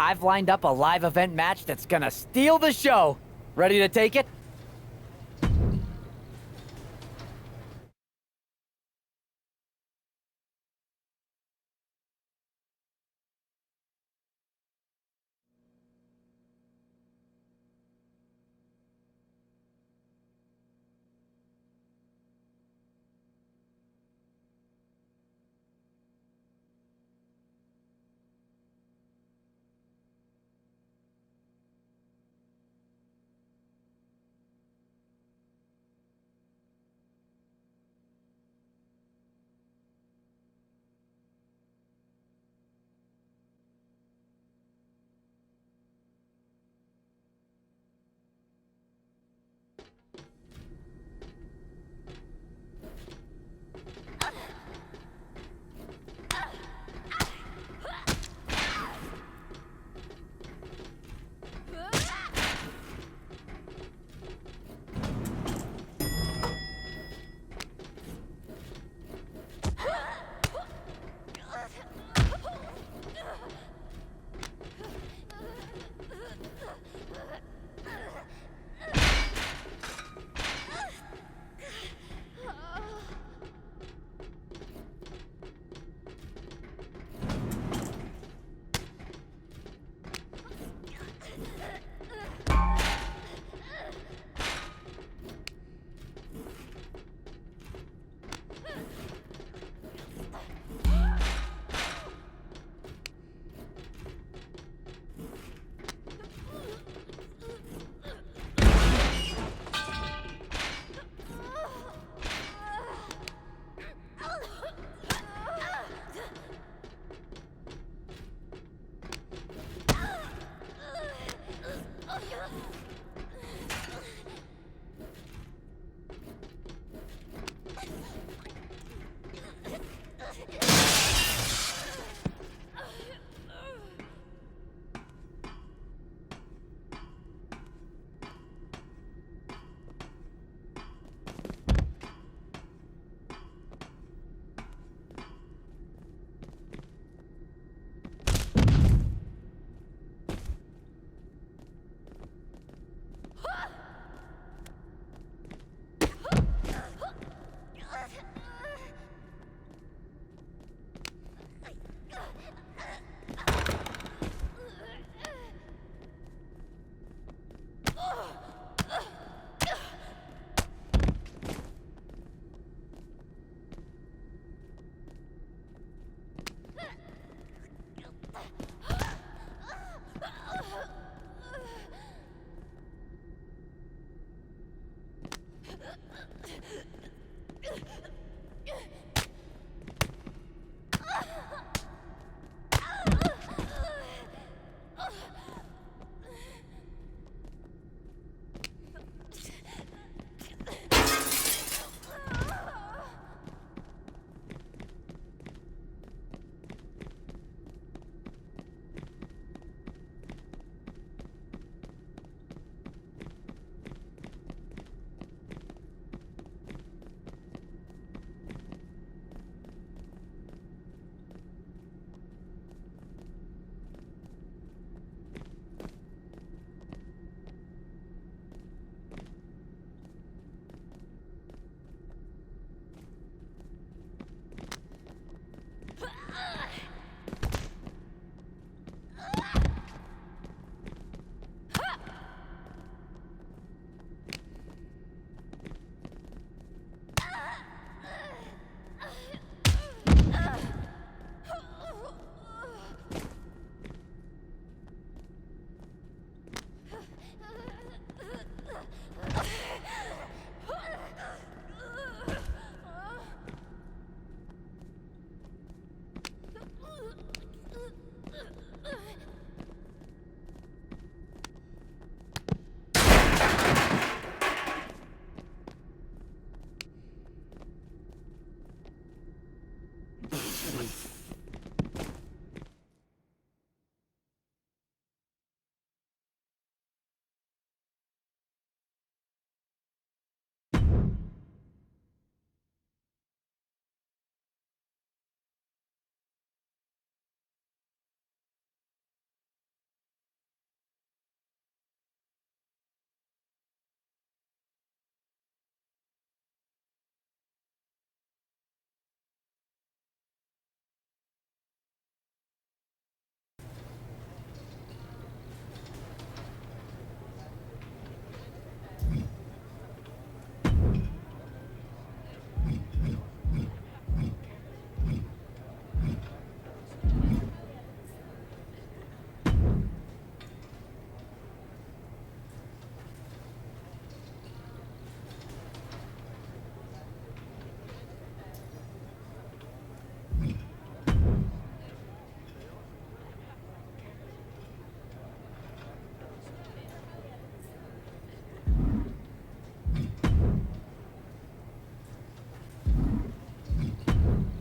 I've lined up a live event match that's gonna steal the show. Ready to take it?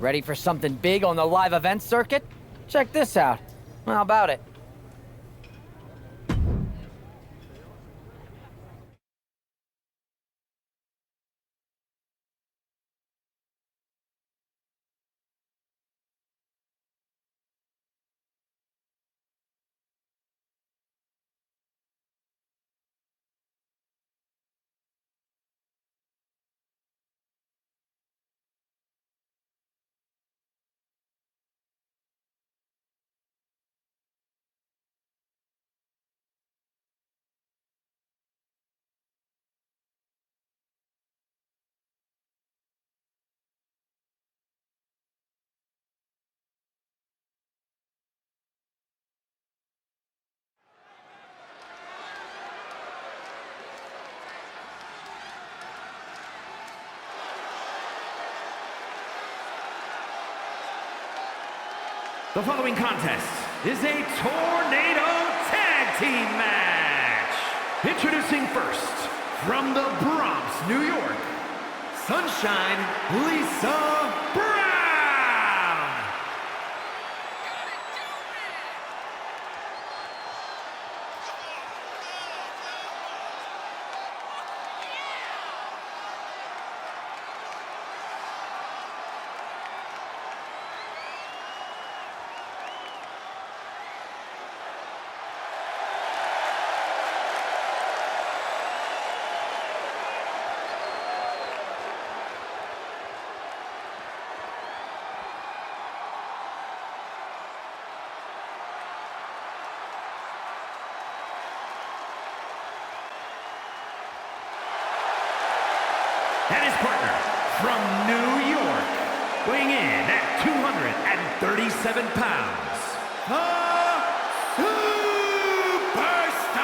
Ready for something big on the live event circuit? Check this out. How about it? The following contest is a Tornado Tag Team match. Introducing first, from the Bronx, New York, Sunshine Lisa Brown. And his partner from New York, weighing in at 237 pounds, the Superstar!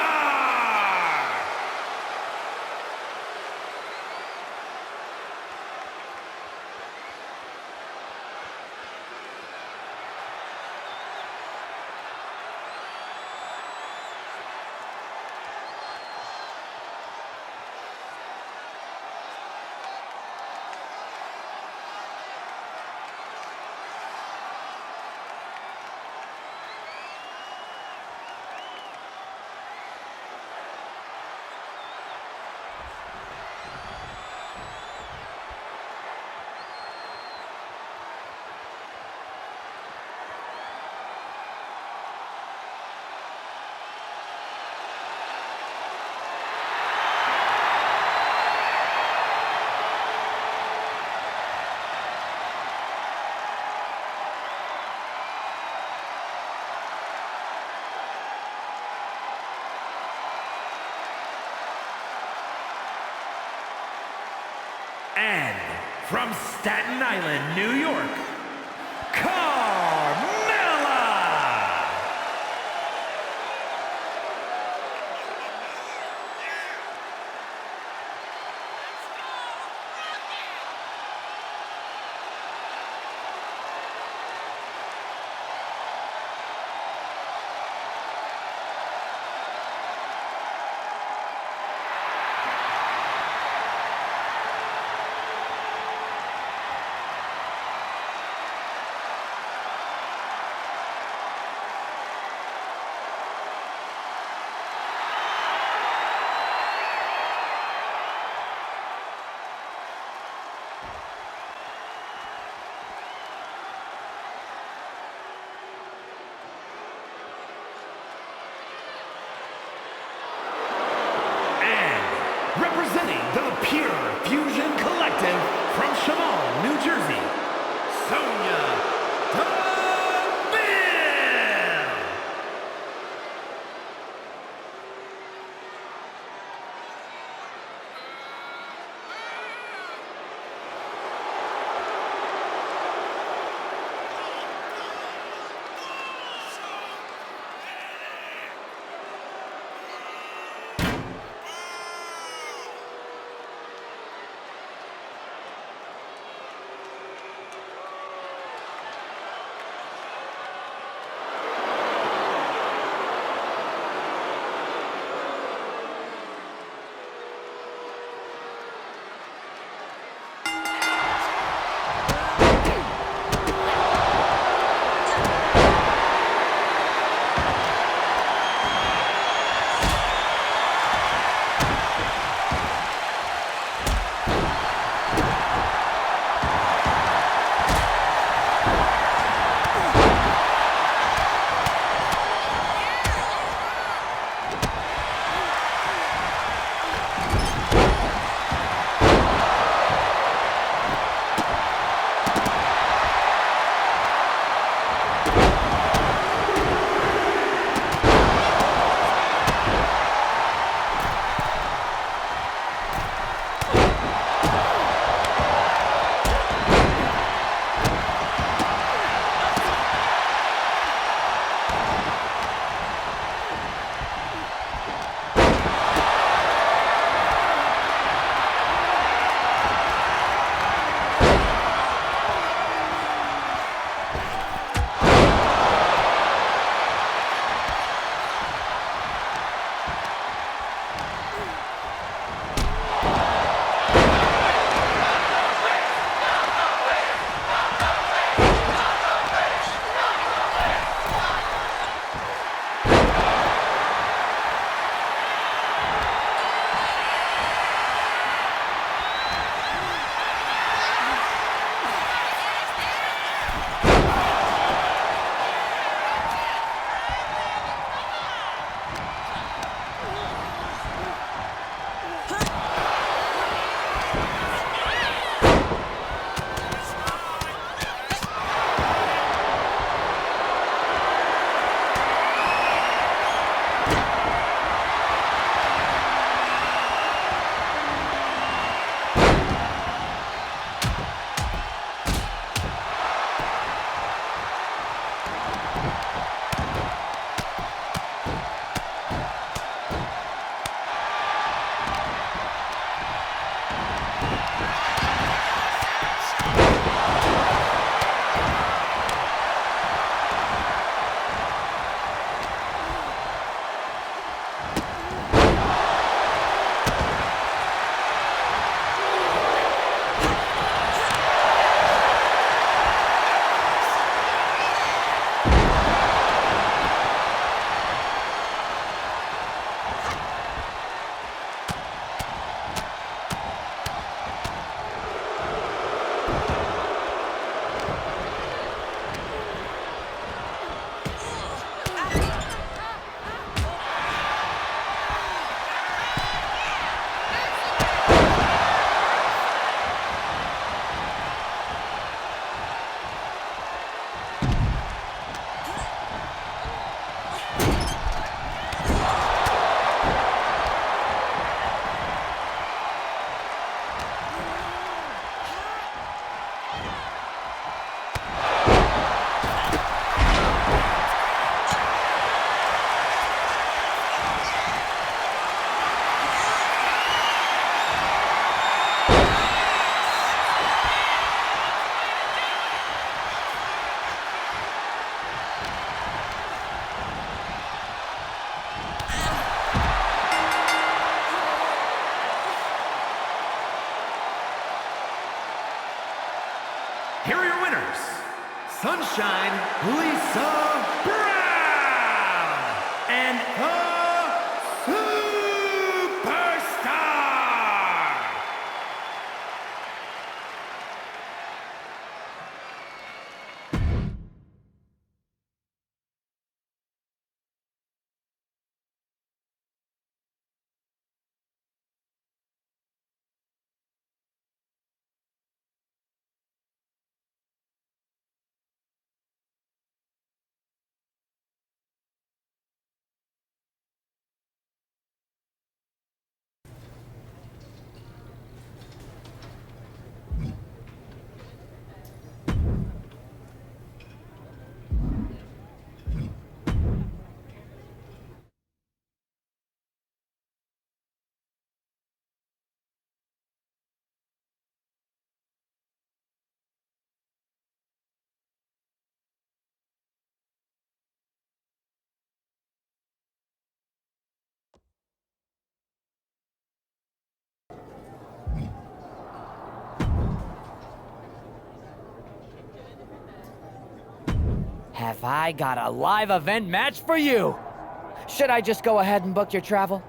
And from Staten Island, New York, Carmella! Representing the Pure Fusion Collective from Shamal, New Jersey, Sonya Deville! here are your winners, Sunshine Lisa Brown and the Superstar. Have I got a live event match for you? Should I just go ahead and book your travel?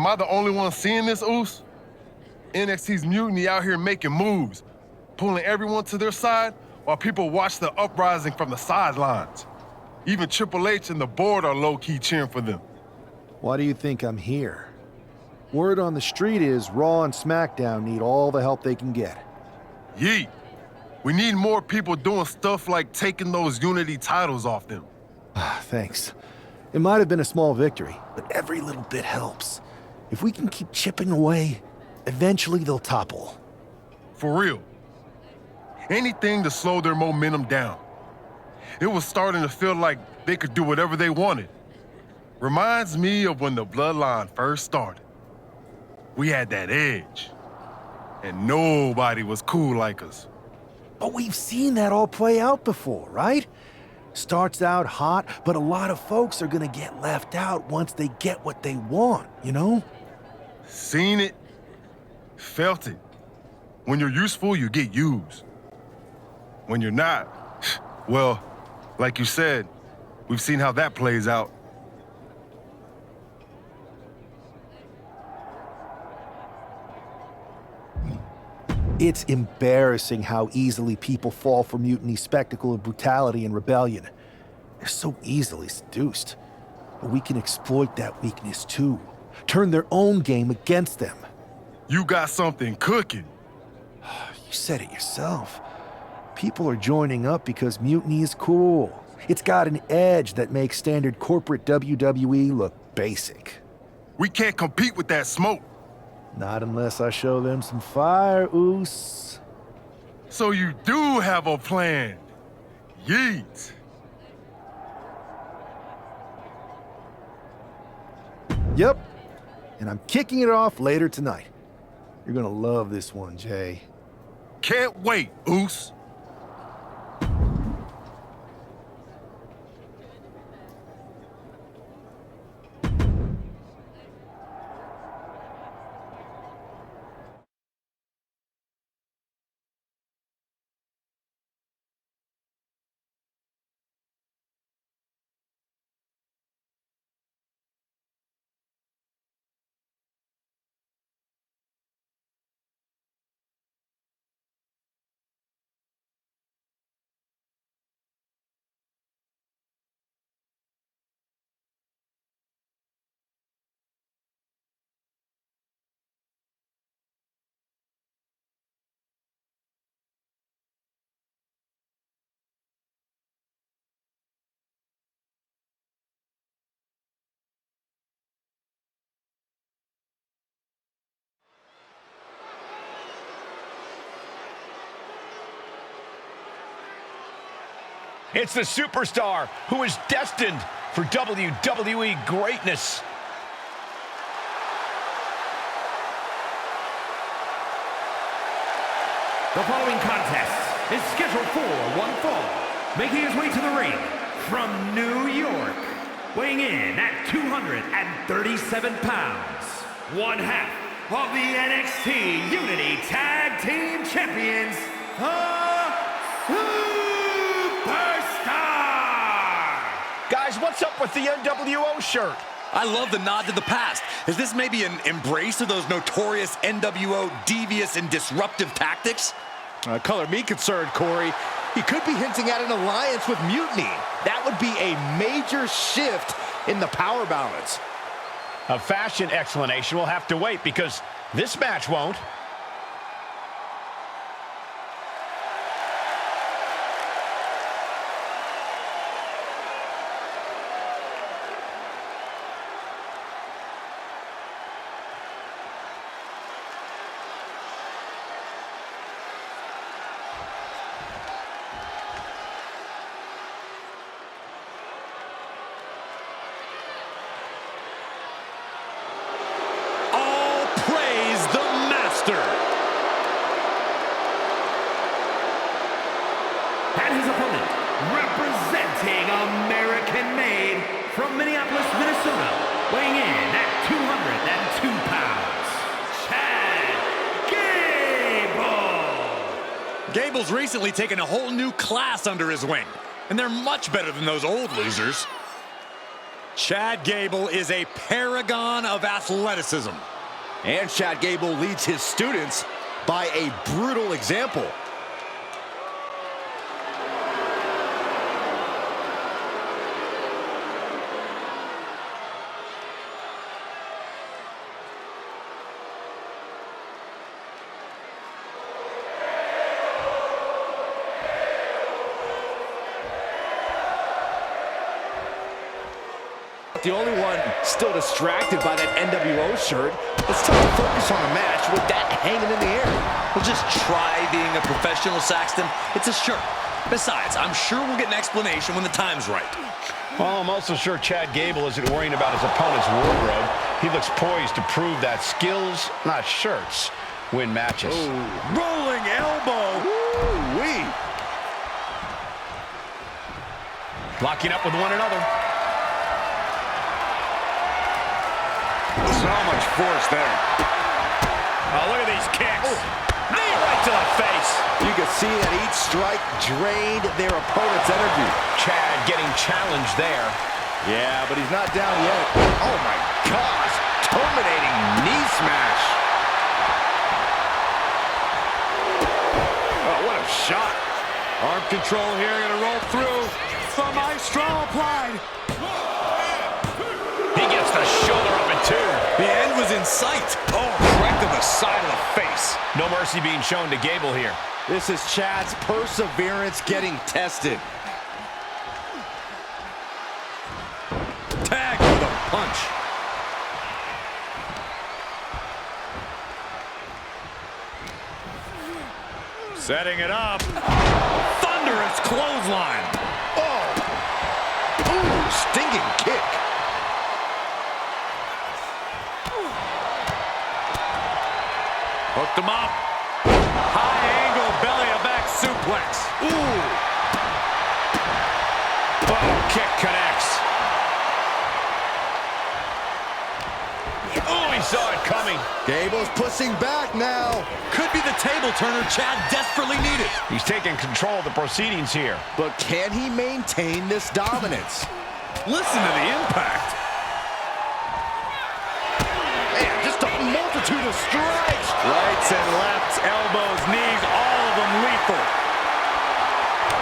I the only one seeing this, Oos? NXT's Mutiny out here making moves, pulling everyone to their side while people watch the uprising from the sidelines. Even Triple H and the board are low-key cheering for them. Why do you think I'm here? Word on the street is Raw and SmackDown need all the help they can get. Yeet. We need more people doing stuff like taking those Unity titles off them. Thanks. It might have been a small victory, but every little bit helps. If we can keep chipping away, eventually they'll topple. For real. Anything to slow their momentum down. It was starting to feel like they could do whatever they wanted. Reminds me of when the Bloodline first started. We had that edge, and nobody was cool like us. But we've seen that all play out before, right? Starts out hot, but a lot of folks are gonna get left out once they get what they want, you know? Seen it, felt it. When you're useful, you get used. When you're not, well, like you said, we've seen how that plays out. It's embarrassing how easily people fall for Mutiny's spectacle of brutality and rebellion. They're so easily seduced. But we can exploit that weakness too. Turn their own game against them. You got something cooking. You said it yourself. People are joining up because Mutiny is cool. It's got an edge that makes standard corporate WWE look basic. We can't compete with that smoke. Not unless I show them some fire, Oos. So you do have a plan. Yeet. Yep. And I'm kicking it off later tonight. You're gonna love this one, Jay. Can't wait, Oos. It's the superstar who is destined for WWE greatness. The following contest is scheduled for one fall. Making his way to the ring from New York, weighing in at 237 pounds, one half of the NXT Unity Tag Team Champions, Guys, what's up with the NWO shirt? I love the nod to the past. Is this maybe an embrace of those notorious NWO devious and disruptive tactics? Color me concerned, Corey. He could be hinting at an alliance with Mutiny. That would be a major shift in the power balance. A fashion explanation will have to wait because this match won't. And his opponent, representing American-made from Minneapolis, Minnesota, weighing in at 202 pounds, Chad Gable. Gable's recently taken a whole new class under his wing, and they're much better than those old losers. Chad Gable is a paragon of athleticism. And Chad Gable leads his students by a brutal example. The only one still distracted by that NWO shirt. It's tough to focus on the match with that hanging in the air. Well, just try being a professional, Saxton. It's a shirt. Besides, I'm sure we'll get an explanation when the time's right. Well, I'm also sure Chad Gable isn't worrying about his opponent's wardrobe. He looks poised to prove that skills, not shirts, win matches. Ooh. Rolling elbow. Woo-wee. Locking up with one another. So much force there. Oh, look at these kicks. Knee right to the face. You can see that each strike drained their opponent's energy. Chad getting challenged there. Yeah, but he's not down yet. Oh my gosh, terminating knee smash. Oh, what a shot. Arm control here, gonna roll through. The maestro applied. He gets the shoulder up at two. The end was in sight. Oh, right to the side of the face. No mercy being shown to Gable here. This is Chad's perseverance getting tested. Tag with a punch. Setting it up. Thunderous clothesline. Oh! Ooh, stinging kick. Hooked him up. High angle belly-to-back suplex. Ooh! Oh, kick connects. Oh, he saw it coming. Gable's pushing back now. Could be the table turner Chad desperately needed. He's taking control of the proceedings here. But can he maintain this dominance? Listen to the impact. Man, just a multitude of strikes. Rights and lefts, elbows, knees, all of them lethal.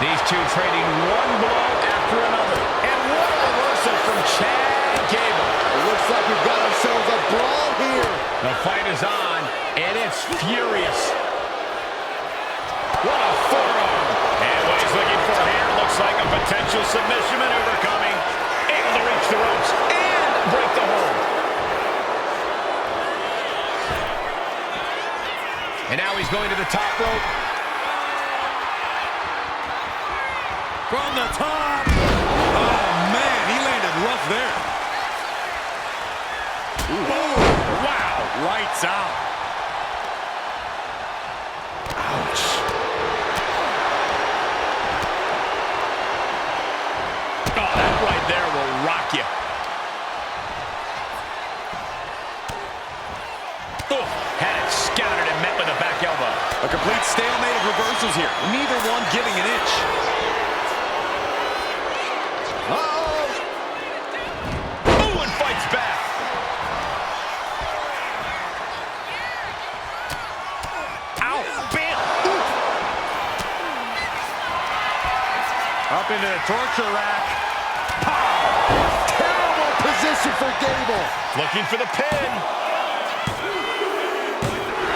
These two trading one blow after another. And what a reversal from Chad Gable. It looks like we've got ourselves a brawl here. The fight is on, and it's furious. What a forearm. And what he's looking for here looks like a potential submission maneuver coming. Able to reach the ropes and break the hold. And now he's going to the top rope. From the top. Oh, man, he landed rough there. Ooh, wow, lights out. Ouch. Oh, that right there will rock you. Oh, had it scouted and met with a back elbow. A complete stalemate of reversals here. Neither one giving an inch. Uh-oh. Oh, and fights back. Ow, bam. Up into the torture rack. Terrible position for Gable. Looking for the pin.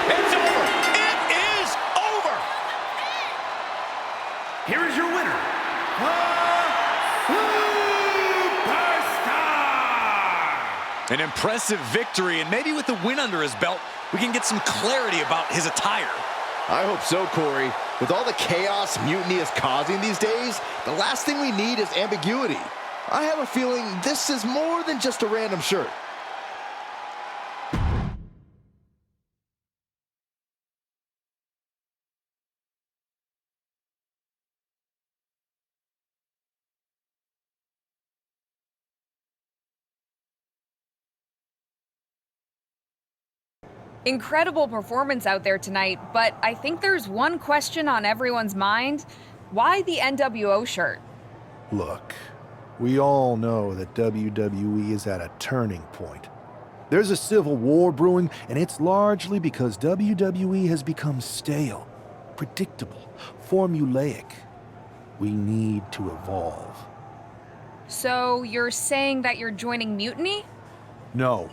It's over. It is over. Here is your winner. An impressive victory, and maybe with the win under his belt, we can get some clarity about his attire. I hope so, Corey. With all the chaos Mutiny is causing these days, the last thing we need is ambiguity. I have a feeling this is more than just a random shirt. Incredible performance out there tonight, but I think there's one question on everyone's mind. Why the NWO shirt? Look, We all know that WWE is at a turning point. There's a civil war brewing, and it's largely because WWE has become stale, predictable, formulaic. We need to evolve. So you're saying that you're joining Mutiny? No.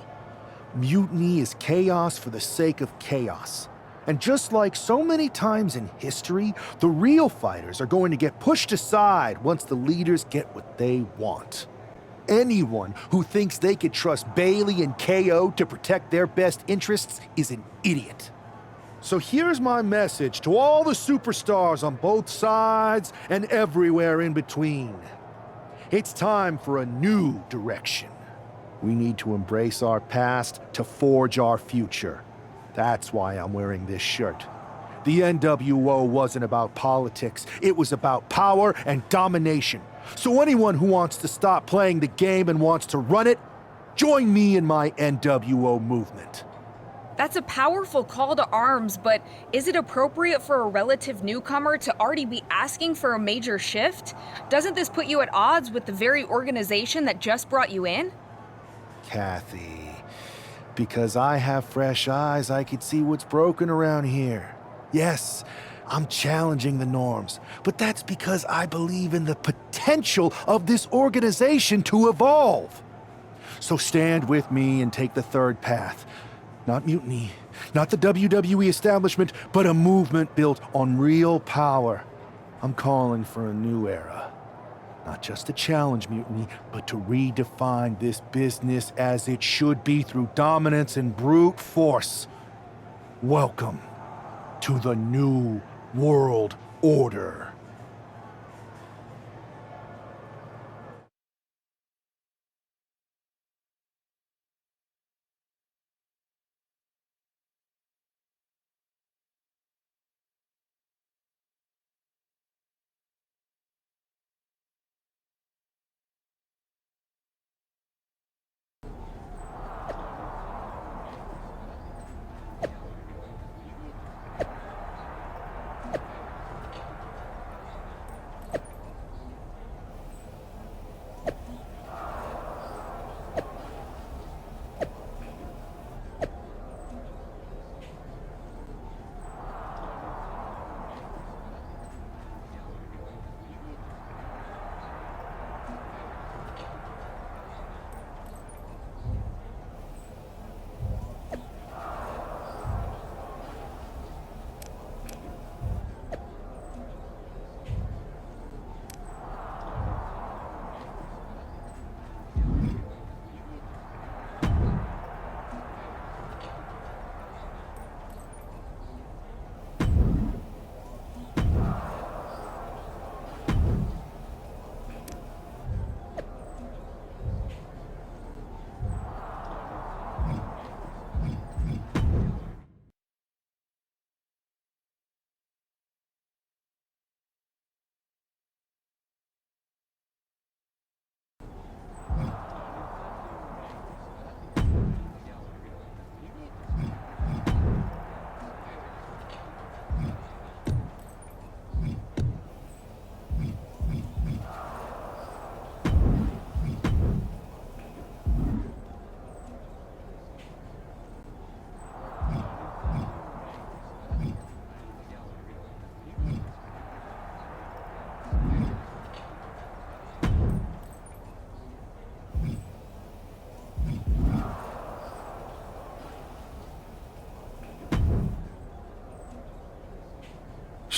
Mutiny is chaos for the sake of chaos. And just like so many times in history, the real fighters are going to get pushed aside once the leaders get what they want. Anyone who thinks they could trust Bailey and KO to protect their best interests is an idiot. So here's my message to all the superstars on both sides and everywhere in between. It's time for a new direction. We need to embrace our past to forge our future. That's why I'm wearing this shirt. The NWO wasn't about politics. It was about power and domination. So anyone who wants to stop playing the game and wants to run it, join me in my NWO movement. That's a powerful call to arms, but is it appropriate for a relative newcomer to already be asking for a major shift? Doesn't this put you at odds with the very organization that just brought you in? Kathy, because I have fresh eyes, I could see what's broken around here. Yes, I'm challenging the norms, but that's because I believe in the potential of this organization to evolve. So stand with me and take the third path. Not mutiny, not the WWE establishment, but a movement built on real power. I'm calling for a new era. Not just to challenge mutiny, but to redefine this business as it should be through dominance and brute force. Welcome to the New World Order.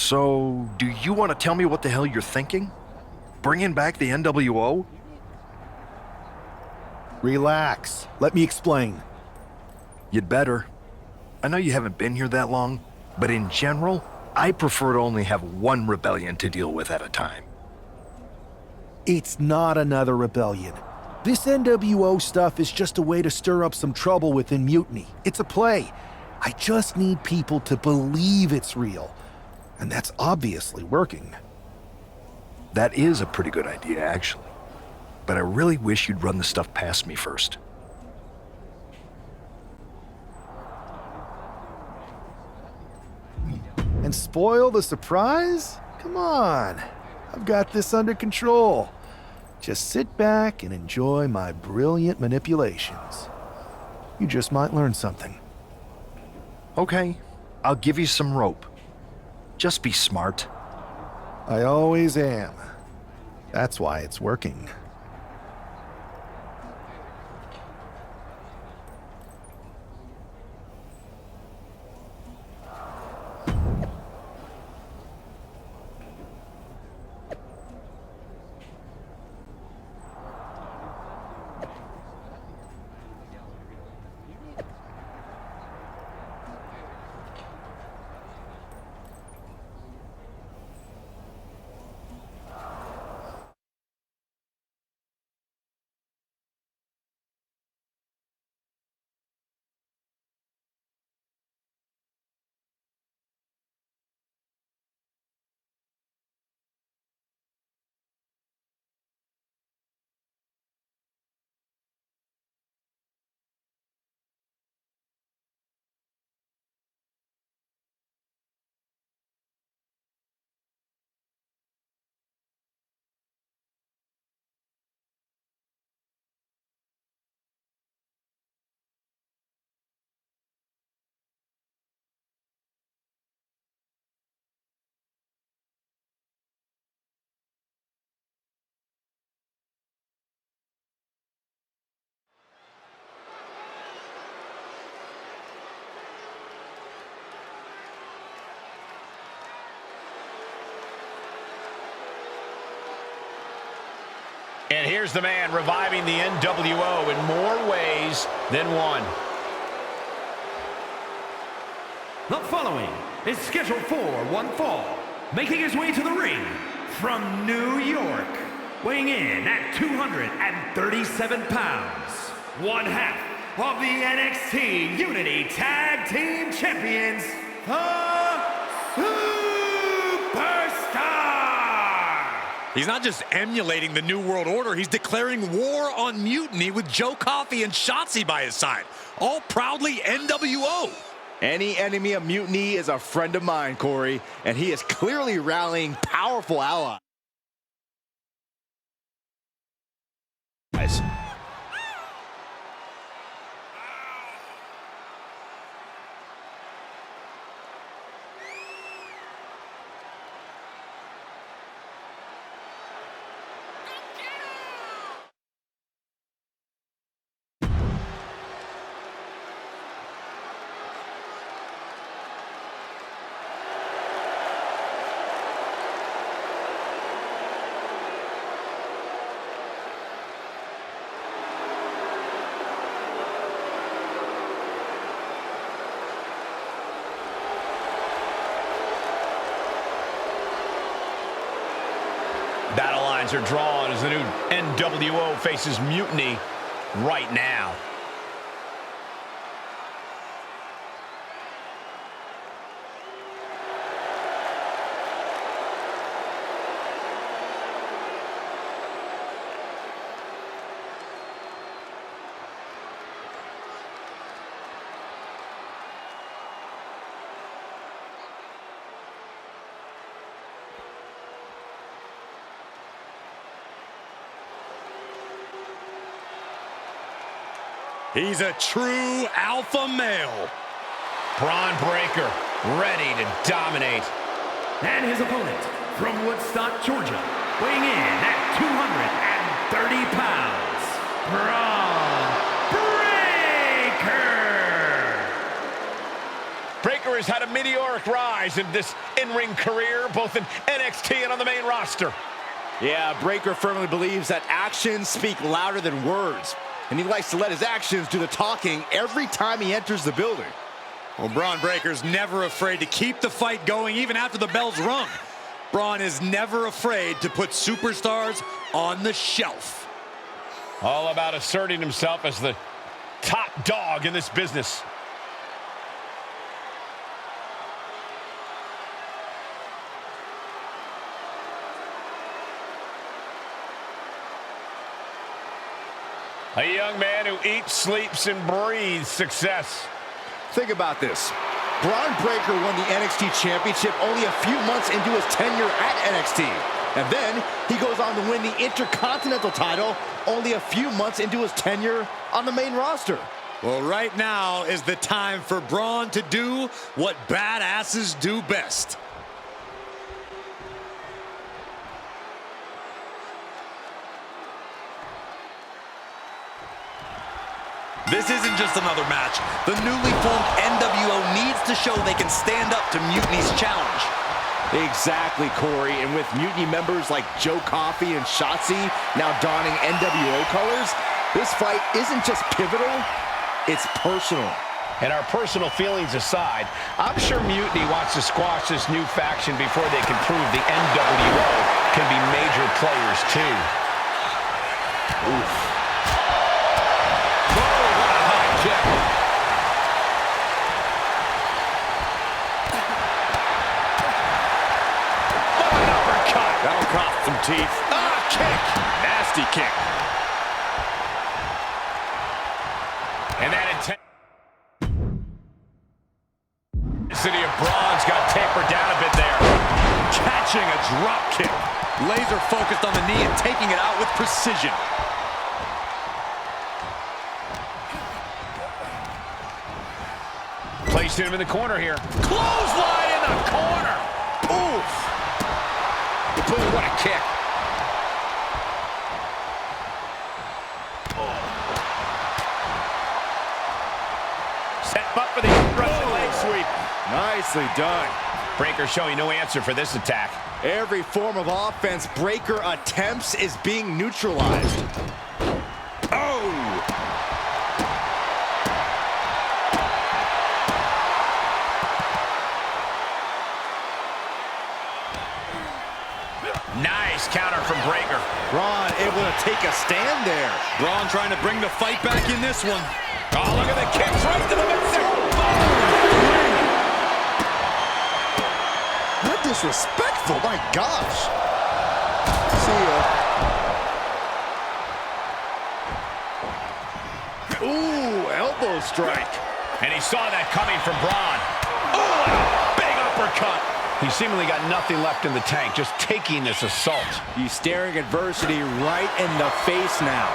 So, do you want to tell me what the hell you're thinking? Bringing back the NWO? Relax. Let me explain. You'd better. I know you haven't been here that long, but in general, I prefer to only have one rebellion to deal with at a time. It's not another rebellion. This NWO stuff is just a way to stir up some trouble within Mutiny. It's a play. I just need people to believe it's real. And that's obviously working. That is a pretty good idea, actually. But I really wish you'd run the stuff past me first. And spoil the surprise? Come on. I've got this under control. Just sit back and enjoy my brilliant manipulations. You just might learn something. Okay, I'll give you some rope. Just be smart. I always am. That's why it's working. And here's the man reviving the NWO in more ways than one. The following is scheduled for one fall, making his way to the ring from New York, weighing in at 237 pounds, one half of the NXT Unity Tag Team Champions, the Superstar! He's not just emulating the New World Order, he's declaring war on Mutiny with Joe Coffey and Shotzi by his side, all proudly NWO. Any enemy of Mutiny is a friend of mine, Corey, and he is clearly rallying powerful allies. Battle lines are drawn as the new NWO faces Mutiny right now. He's a true alpha male. Braun Breaker ready to dominate. And his opponent from Woodstock, Georgia, weighing in at 230 pounds, Braun Breaker! Breaker has had a meteoric rise in this in-ring career, both in NXT and on the main roster. Yeah, Breaker firmly believes that actions speak louder than words, and he likes to let his actions do the talking every time he enters the building. Well, Braun Breaker's never afraid to keep the fight going even after the bell's rung. Braun is never afraid to put superstars on the shelf. All about asserting himself as the top dog in this business. A young man who eats, sleeps, and breathes success. Think about this. Braun Breaker won the NXT Championship only a few months into his tenure at NXT. And then he goes on to win the Intercontinental title only a few months into his tenure on the main roster. Well, right now is the time for Braun to do what badasses do best. This isn't just another match. The newly formed NWO needs to show they can stand up to Mutiny's challenge. Exactly, Corey. And with Mutiny members like Joe Coffey and Shotzi now donning NWO colors, this fight isn't just pivotal, it's personal. And our personal feelings aside, I'm sure Mutiny wants to squash this new faction before they can prove the NWO can be major players too. Oof. That'll cost some teeth. Kick! Nasty kick. And that intensity of Braun's got tapered down a bit there. Catching a drop kick. Laser focused on the knee and taking it out with precision. Placed him in the corner here. Clothesline in the corner. Oof. Boom, what a kick. Set him up for the Russian leg sweep. Nicely done. Breaker showing no answer for this attack. Every form of offense Breaker attempts is being neutralized. Oh! Nice counter from Breaker. Braun able to take a stand there. Braun trying to bring the fight back in this one. Oh, look at the kicks right to the midsection. Not disrespectful, my gosh. See ya. Ooh, elbow strike. And he saw that coming from Braun. Oh, and a big uppercut. He seemingly got nothing left in the tank, just taking this assault. He's staring adversity right in the face now.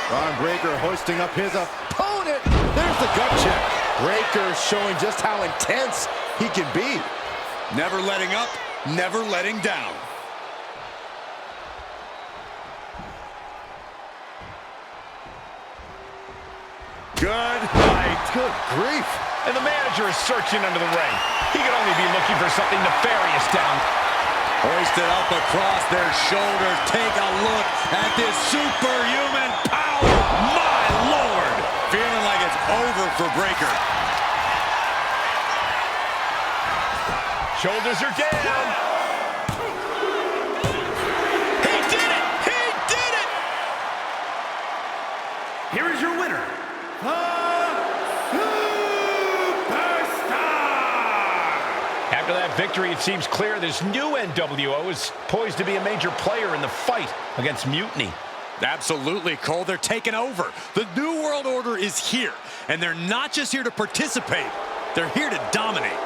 Braun Breaker hoisting up his opponent. There's the gut check. Breaker showing just how intense he can be. Never letting up, never letting down. Good night. Good grief. And the manager is searching under the ring. He could only be looking for something nefarious down. Hoisted up across their shoulders. Take a look at this superhuman power. My Lord. Feeling like it's over for Breaker. Shoulders are down. He did it! He did it! Here is your winner, After that victory, it seems clear this new NWO is poised to be a major player in the fight against Mutiny. Absolutely, Cole. They're taking over. The New World Order is here, and they're not just here to participate. They're here to dominate.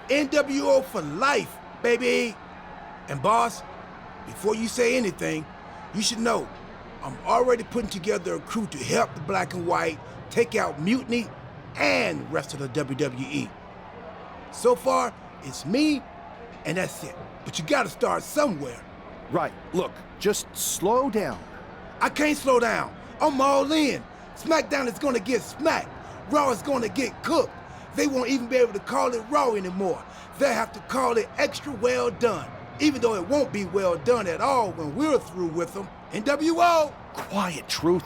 NWO for life, baby. And boss, before you say anything, you should know I'm already putting together a crew to help the Black and White take out Mutiny and the rest of the WWE. So far, it's me, and that's it. But you gotta start somewhere. Right. Look, just slow down. I can't slow down. I'm all in. SmackDown is gonna get smacked. Raw is gonna get cooked. They won't even be able to call it Raw anymore. They'll have to call it extra well done, even though it won't be well done at all when we're through with them. NWO! Quiet, Truth.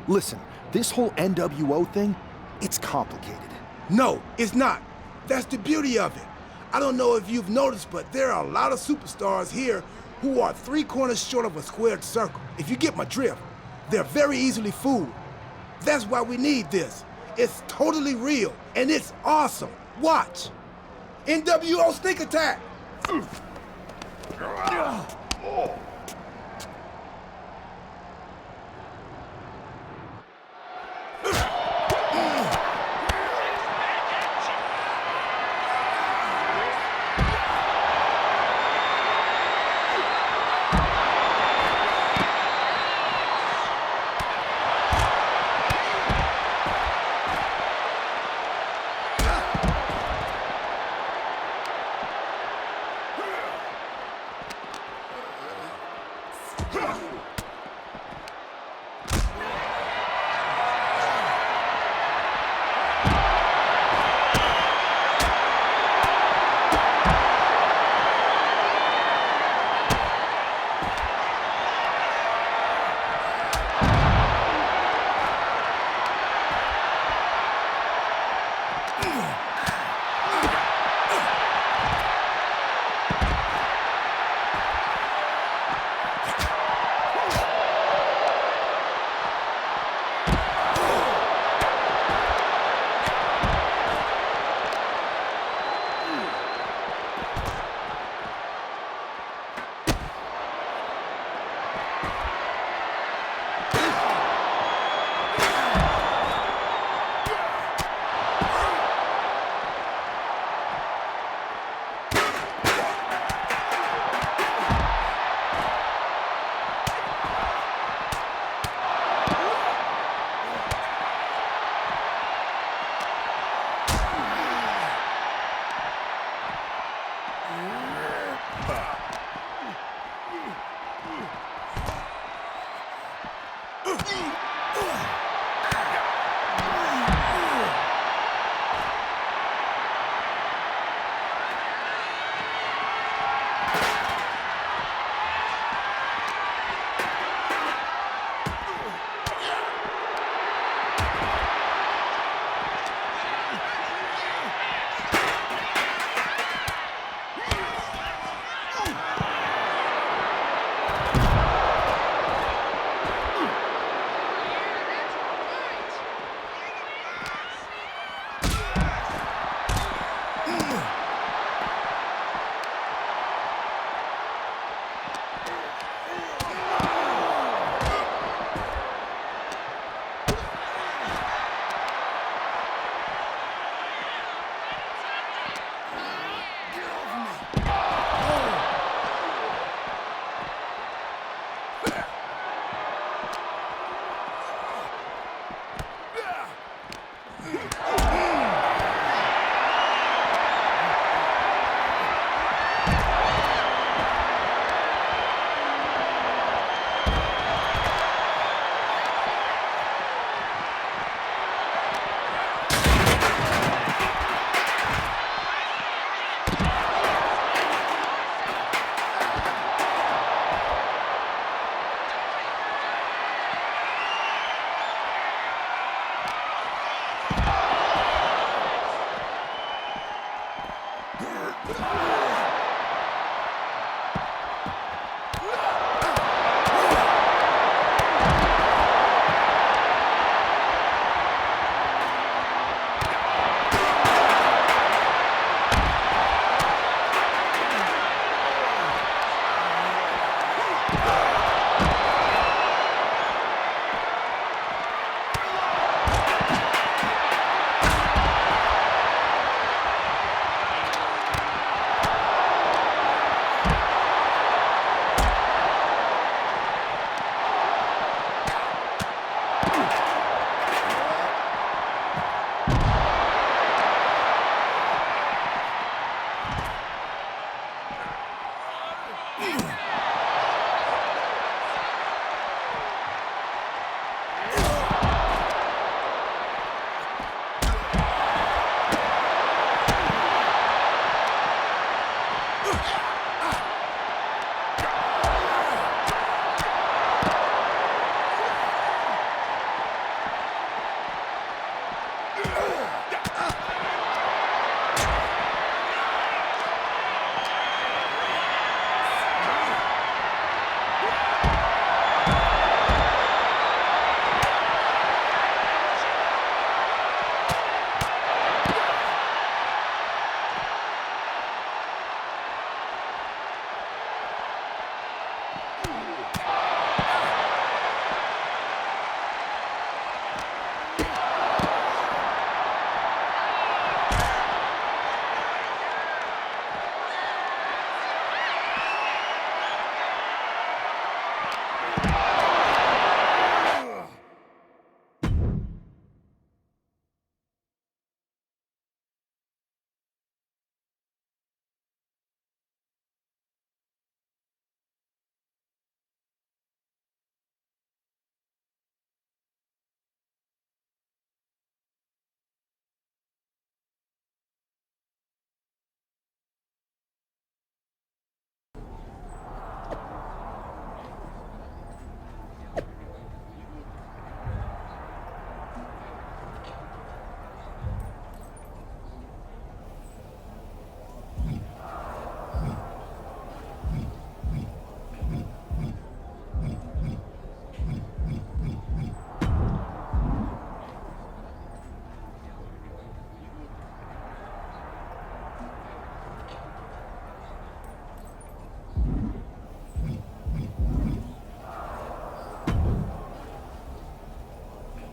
Listen, this whole NWO thing, it's complicated. No, it's not. That's the beauty of it. I don't know if you've noticed, but there are a lot of superstars here who are 3 corners short of a squared circle. If you get my drift, they're very easily fooled. That's why we need this. It's totally real, and it's awesome. Watch. NWO Sneak Attack!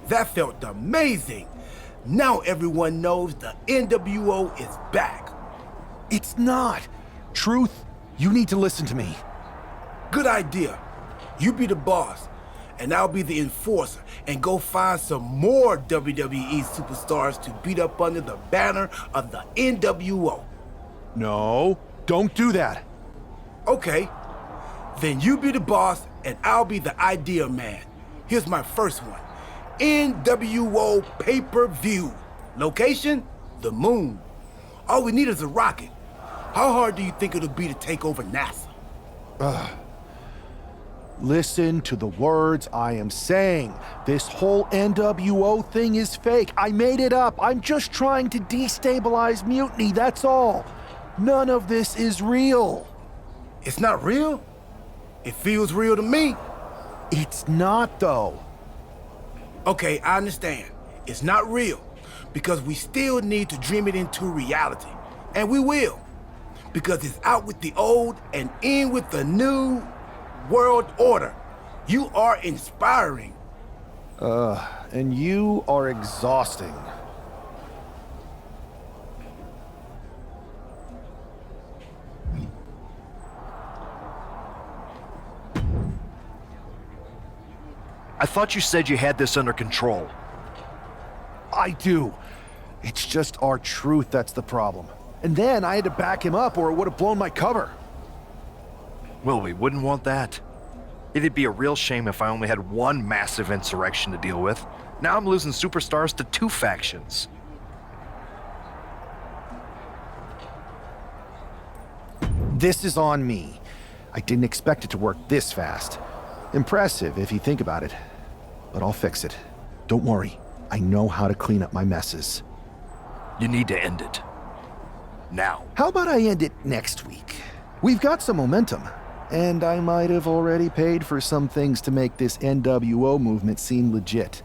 That felt amazing. Now everyone knows the NWO is back. It's not. Truth, you need to listen to me. Good idea. You be the boss, and I'll be the enforcer, and go find some more WWE superstars to beat up under the banner of the NWO. No, don't do that. Okay, then you be the boss, and I'll be the idea man. Here's my first one. NWO pay-per-view. Location? The moon. All we need is a rocket. How hard do you think it'll be to take over NASA? Listen to the words I am saying. This whole NWO thing is fake. I made it up. I'm just trying to destabilize Mutiny, that's all. None of this is real. It's not real? It feels real to me. It's not, though. Okay, I understand. It's not real, because we still need to dream it into reality. And we will. Because it's out with the old and in with the new world order. You are inspiring. And you are exhausting. I thought you said you had this under control. I do. It's just our truth that's the problem. And then I had to back him up or it would have blown my cover. Well, we wouldn't want that. It'd be a real shame if I only had one massive insurrection to deal with. Now I'm losing superstars to two factions. This is on me. I didn't expect it to work this fast. Impressive if you think about it. But I'll fix it. Don't worry. I know how to clean up my messes. You need to end it. Now. How about I end it next week? We've got some momentum. And I might have already paid for some things to make this NWO movement seem legit,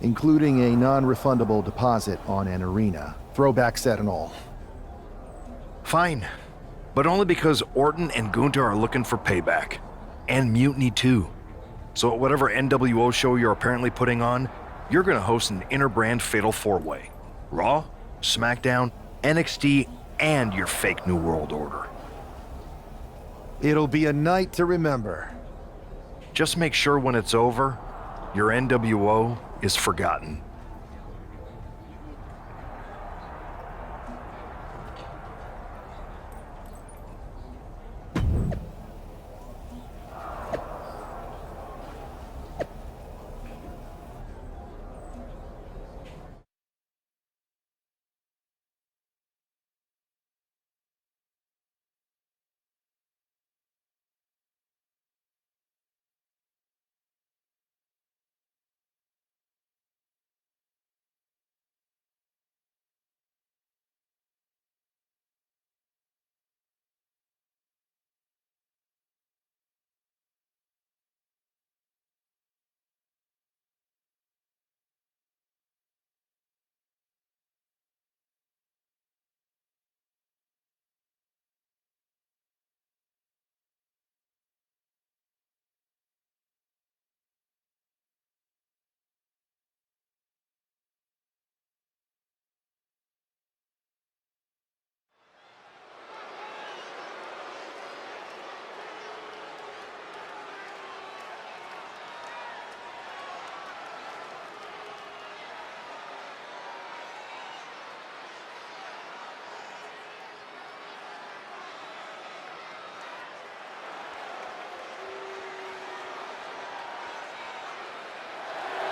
including a non-refundable deposit on an arena, throwback set and all. Fine. But only because Orton and Gunther are looking for payback. And Mutiny too. So at whatever NWO show you're apparently putting on, you're gonna host an inter-brand fatal four-way. Raw, SmackDown, NXT, and your fake New World Order. It'll be a night to remember. Just make sure when it's over, your NWO is forgotten.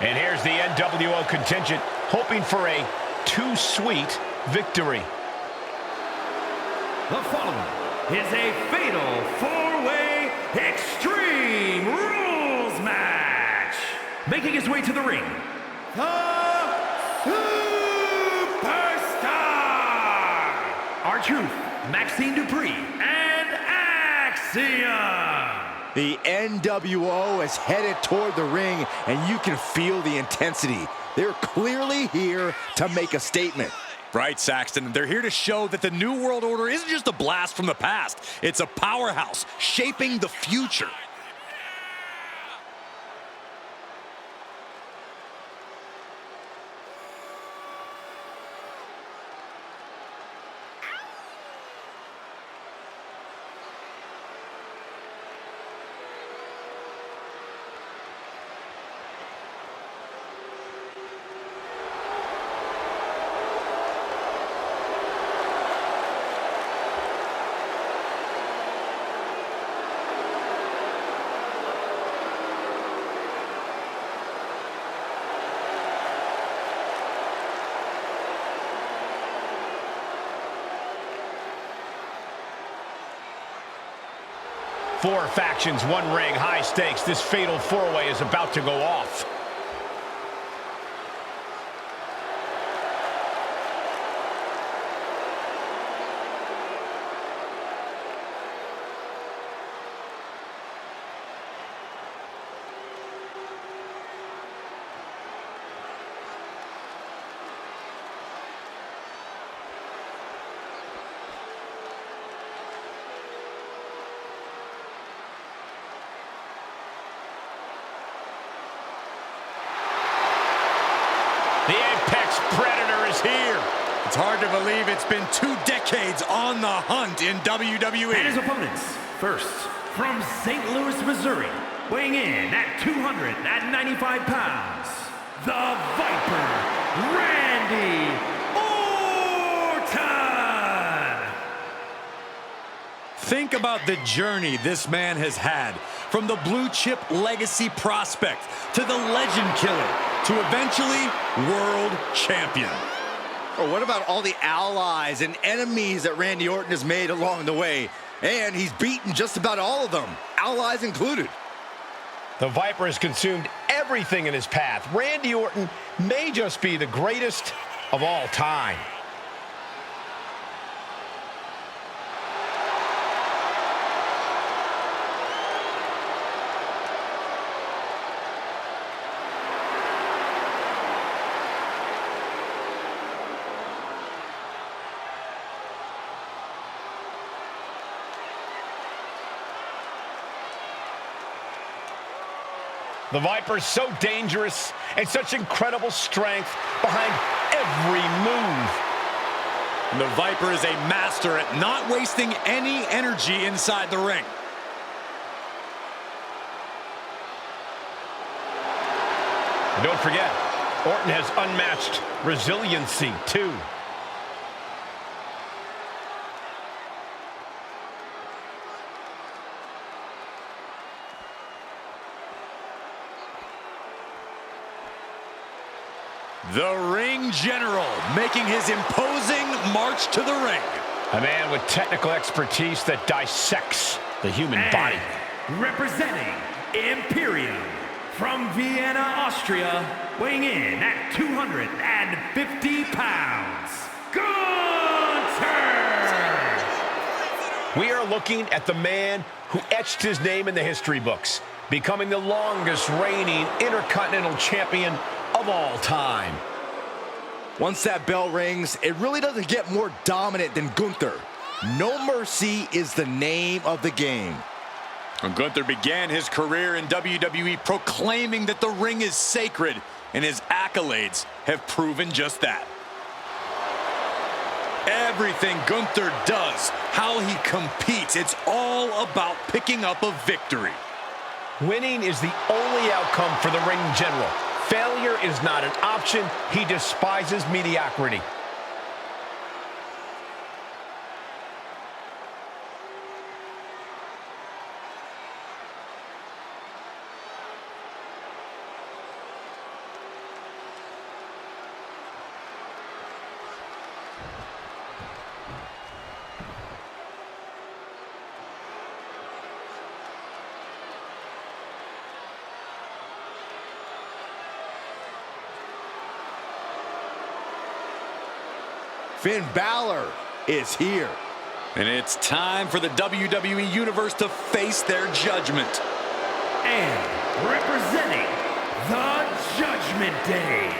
And here's the NWO contingent, hoping for a too-sweet victory. The following is a fatal four-way Extreme Rules match. Making his way to the ring, the Superstar! R-Truth, Maxine Dupree, and Axiom. The NWO is headed toward the ring, and you can feel the intensity. They're clearly here to make a statement. Right, Saxton. They're here to show that the New World Order isn't just a blast from the past. It's a powerhouse shaping the future. 4 factions, 1 ring, high stakes. This fatal 4-way is about to go off. The Apex Predator is here. It's hard to believe it's been 2 decades on the hunt in WWE. And his opponents, first, from St. Louis, Missouri, weighing in at 295 pounds, the Viper, Randy Orton! Think about the journey this man has had, from the blue chip legacy prospect to the legend killer to eventually world champion. Or what about all the allies and enemies that Randy Orton has made along the way? And he's beaten just about all of them, allies included. The Viper has consumed everything in his path. Randy Orton may just be the greatest of all time. The Viper's so dangerous and such incredible strength behind every move. And the Viper is a master at not wasting any energy inside the ring. Don't forget, Orton has unmatched resiliency, too. The Ring General making his imposing march to the ring. A man with technical expertise that dissects the human body. Representing Imperium from Vienna, Austria, weighing in at 250 pounds, Gunther! We are looking at the man who etched his name in the history books, becoming the longest reigning Intercontinental Champion of all time. Once that bell rings, it really doesn't get more dominant than Gunther. No Mercy is the name of the game. When Gunther began his career in WWE proclaiming that the ring is sacred, and his accolades have proven just that. Everything Gunther does, how he competes, it's all about picking up a victory. Winning is the only outcome for the Ring General. Failure is not an option. He despises mediocrity. Finn Balor is here. And it's time for the WWE Universe to face their judgment. And representing the Judgment Day,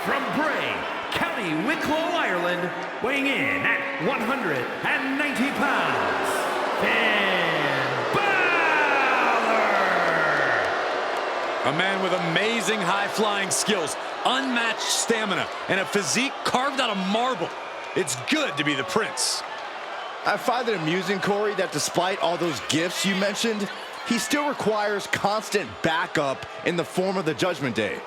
from Bray, County Wicklow, Ireland, weighing in at 190 pounds, Finn Balor! A man with amazing high-flying skills, unmatched stamina, and a physique carved out of marble. It's good to be the Prince. I find it amusing, Corey, that despite all those gifts you mentioned, he still requires constant backup in the form of the Judgment Day.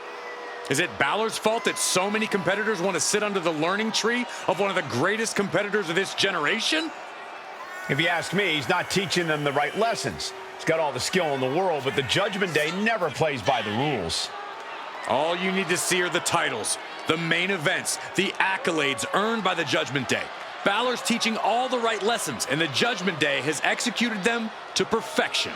Is it Balor's fault that so many competitors want to sit under the learning tree of one of the greatest competitors of this generation? If you ask me, he's not teaching them the right lessons. He's got all the skill in the world, but the Judgment Day never plays by the rules. All you need to see are the titles, the main events, the accolades earned by the Judgment Day. Balor's teaching all the right lessons, and the Judgment Day has executed them to perfection.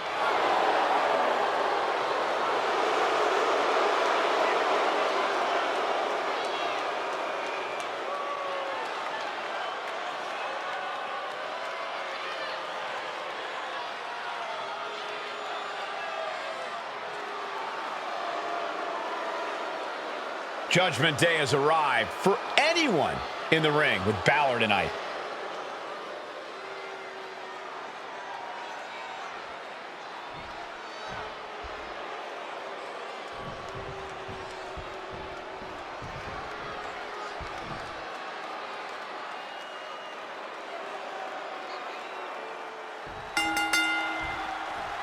Judgment Day has arrived for anyone in the ring with Balor tonight.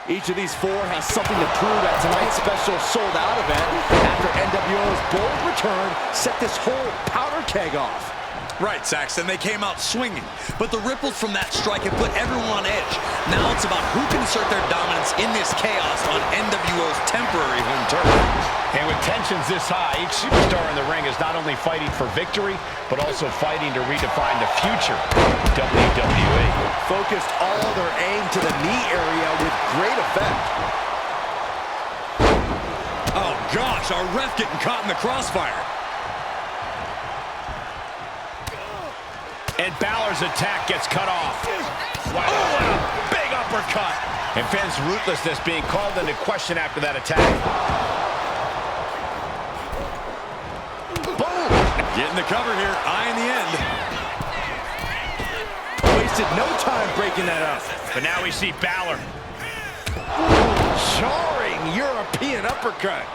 Each of these four has something to prove at tonight's special sold-out event after NWO's bold return set this whole powder keg off. Right, Saxton, they came out swinging, but the ripples from that strike have put everyone on edge. Now it's about who can assert their dominance in this chaos on NWO's temporary home turf. And with tensions this high, each superstar in the ring is not only fighting for victory, but also fighting to redefine the future of WWE. Focused all their aim to the knee area with great effect. Oh gosh, our ref getting caught in the crossfire. And Balor's attack gets cut off. Wow, what a big uppercut. And Finn's ruthlessness being called into question after that attack. Boom! Getting the cover here, eye in the end. Wasted no time breaking that up. But now we see Balor. Jarring European uppercut.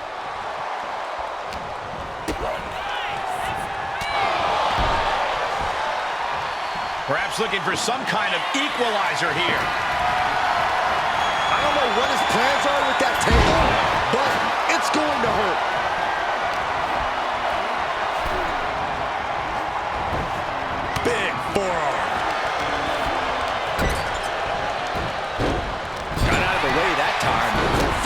Perhaps looking for some kind of equalizer here. I don't know what his plans are with that table, but it's going to hurt. Big forearm. Got out of the way that time.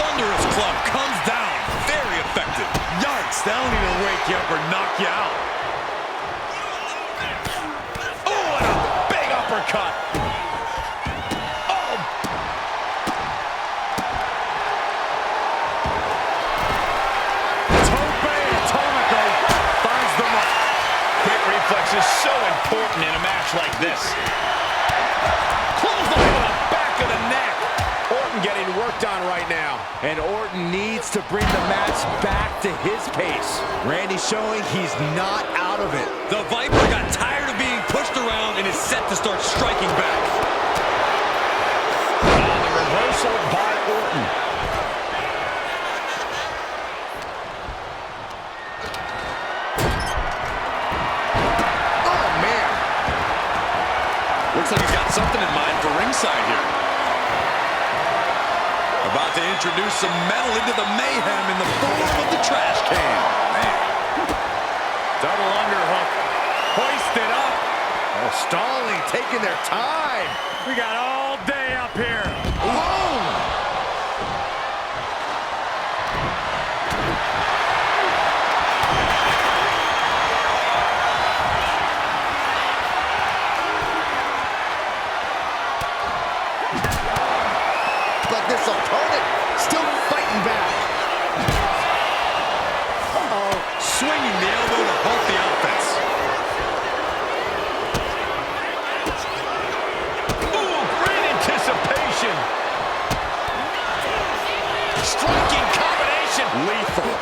Thunderous club comes down. Very effective. Yikes, that'll either wake you up or knock you out. Uppercut. Oh! Tope Atomico finds the mark. Quick reflex is so important in a match like this. Close the back of the neck. Orton getting worked on right now. And Orton needs to bring the match back to his pace. Randy showing he's not out of it. The Viper got tired of being pushed around and is set to start striking back. The reversal by Orton. Oh, man. Looks like he's got something in mind for ringside here. About to introduce some metal into the mayhem in the form of the trash can. Man. Double underhook. Hoisted up. Oh, stalling, taking their time. We got all day up here. Boom! But this opponent still fighting back. Uh-oh. Swinging the elbow to halt the offense. Ooh, great anticipation. Striking combination. Lethal.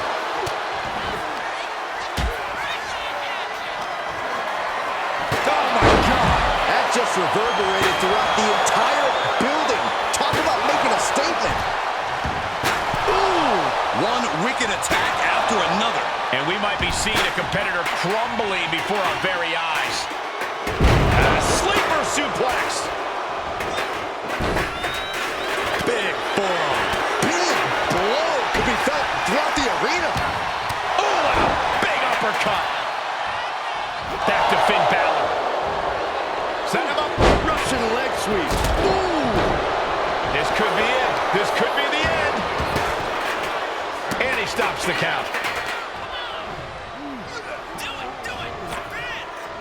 Oh my God. That just reverberated throughout the entire building. Talk about making a statement. Ooh. One wicked attack after another. And we might be seeing a competitor crumbling before our very eyes. And a sleeper suplex. Big forearm. Big blow could be felt throughout the arena. Oh, and a big uppercut. Back to Finn Balor. Set him up. Russian leg sweep. Ooh. This could be it. This could be the end. And he stops the count.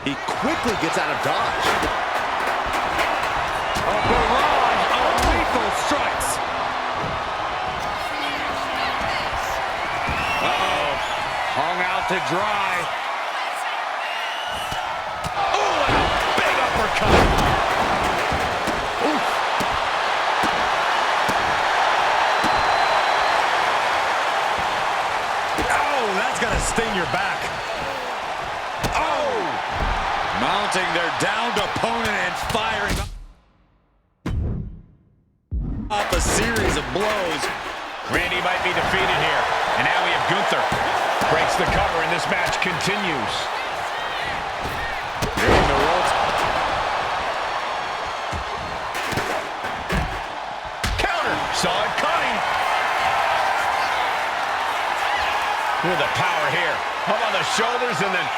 He quickly gets out of dodge. A barrage of lethal strikes. Uh-oh. Hung out to dry. Oh, and a big uppercut. Oof. Oh, that's gonna sting your back. Oh! Mounting their downed opponent and firing up a series of blows. Randy might be defeated here. And now we have Gunther. Breaks the cover and this match continues. Hitting the ropes. Counter. Saw it coming. With the power here. Up on the shoulders and then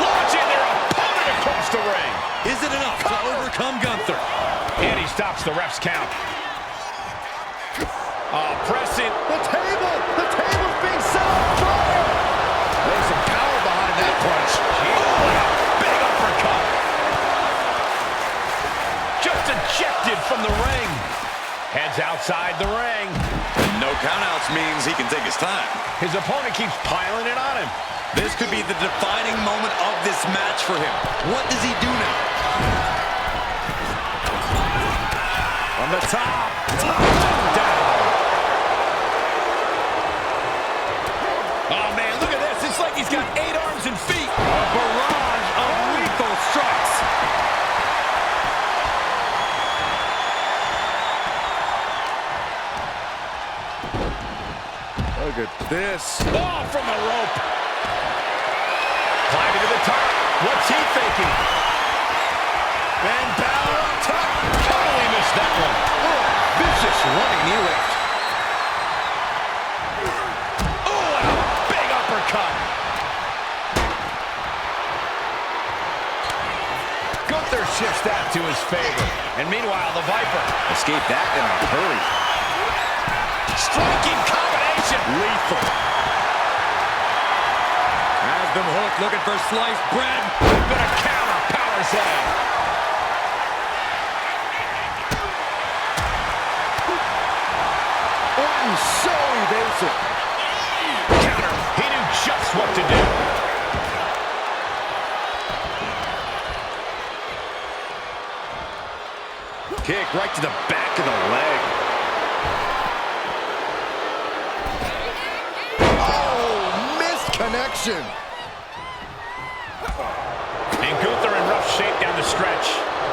launching their opponent across the ring. Is it enough to overcome Gunther? And he stops the ref's count. Pressing. The table's being set on fire. There's some power behind that punch. Oh, and a big uppercut. Just ejected from the ring. Heads outside the ring. No countouts means he can take his time. His opponent keeps piling it on him. This could be the defining moment of this match for him. What does he do now? From the top. Down. Oh, man, look at this. It's like he's got 8 arms and feet. A barrage of lethal strikes. Look at this. Oh, from the rope. Climbing to the top. What's he thinking? And Balor on top. Totally missed that one. Oh, vicious running knee lift. Oh, and a big uppercut. Gunther shifts that to his favor. And meanwhile, the Viper Escaped that in a hurry. striking combination. Lethal. Has them hooked, looking for sliced bread. Bit of counter power slam. Orton so evasive. Counter. He knew just what to do. Kick right to the back of the leg. Oh, missed connection. And Gunther in rough shape down the stretch.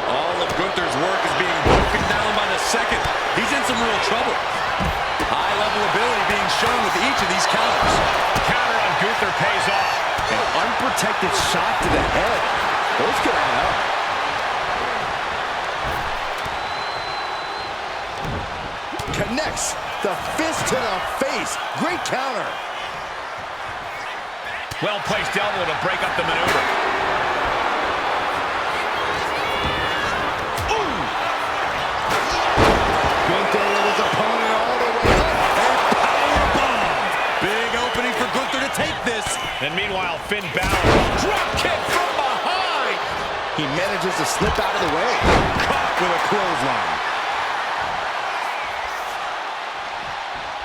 All of Gunther's work is being broken down by the second. He's in some real trouble. High-level ability being shown with each of these counters. Counter on Gunther pays off. An unprotected shot to the head. Those could add up. Connects the fist to the face. Great counter. Well-placed elbow to break up the maneuver. Ooh! Gunther with his opponent all the way up. And powerbomb. Big opening for Gunther to take this. And meanwhile, Finn Balor. Drop kick from behind. He manages to slip out of the way. Caught with a clothesline.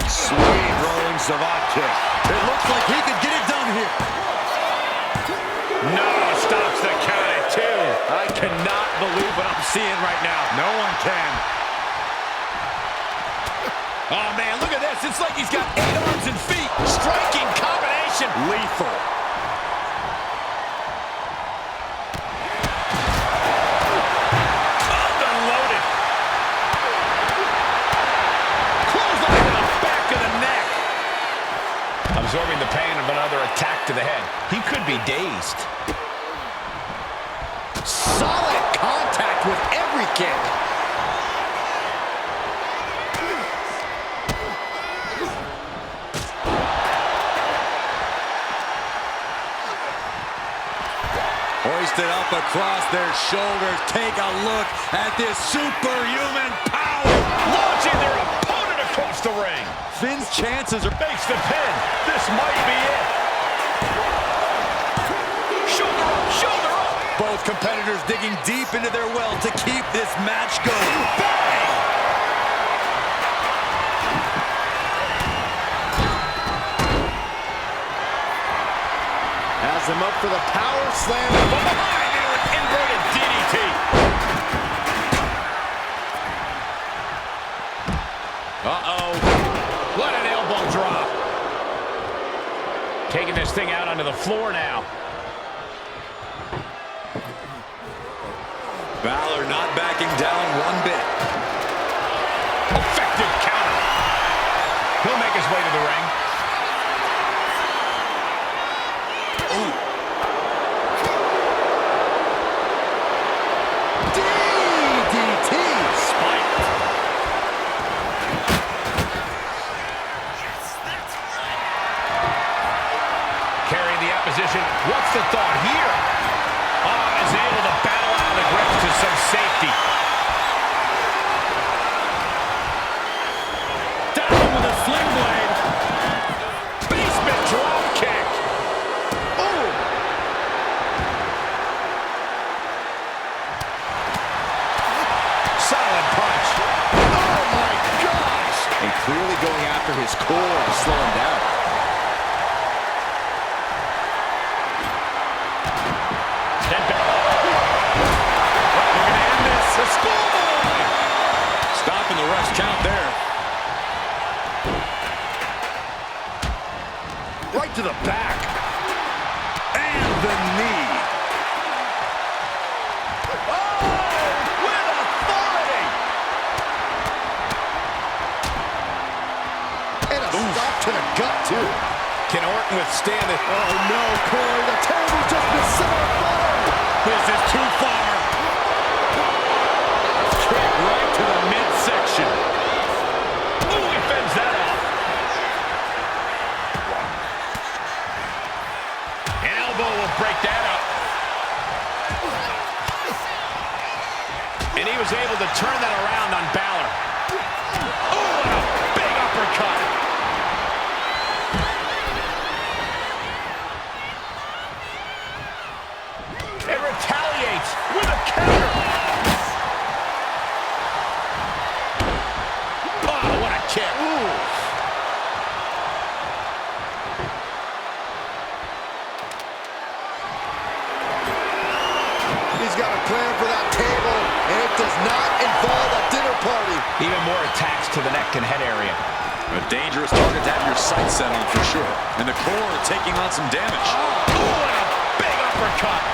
Sweet rolling savate kick. It looks like he could get it done here. No, stops the count at 2. I cannot believe what I'm seeing right now. No one can. Oh, man, look at this. It's like he's got 8 arms and feet. Striking combination. Lethal. Unloaded. Clothesline to the back of the neck. Absorbing the pain of another attack to the head. He could be dazed. Solid contact with every kick. Hoisted up across their shoulders. Take a look at this superhuman power. Launching their opponent across the ring. Finn's chances are... Makes the pin. This might be it. Shoulder up, shoulder up. Both Both competitors digging deep into their well to keep this match going. Bang! Has him up for the power slam from behind into an inverted DDT. Uh-oh. What an elbow drop. Taking this thing out onto the floor now. Balor not backing down one bit. Effective counter. He'll make his way to the ring. Ooh. DDT. Spiked. Carrying the opposition. What's the thought here? Oh, is able to battle out of the grips to some safety. Down with a sling blade. Basement drop kick. Oh! Solid punch. Oh my gosh! And clearly going after his core to slow him down. Then we're going to end this. The schoolboy! Stopping the ref's count there. Right to the back. And the knee. Oh, with authority! And a stop to the gut, too. Can Orton withstand it? Oh, no, Corey. The table's just been set on fire. This is too far. Kick right to the midsection. Ooh, he fends that off. An elbow will break that up. And he was able to turn that around on Balor. Oh, and a big uppercut. And retaliates with a counter. Oh, what a kick. Ooh. He's got a plan for that table, and it does not involve a dinner party. Even more attacks to the neck and head area. A dangerous target to have your sights set on for sure. And the core taking on some damage. Oh, and a big uppercut.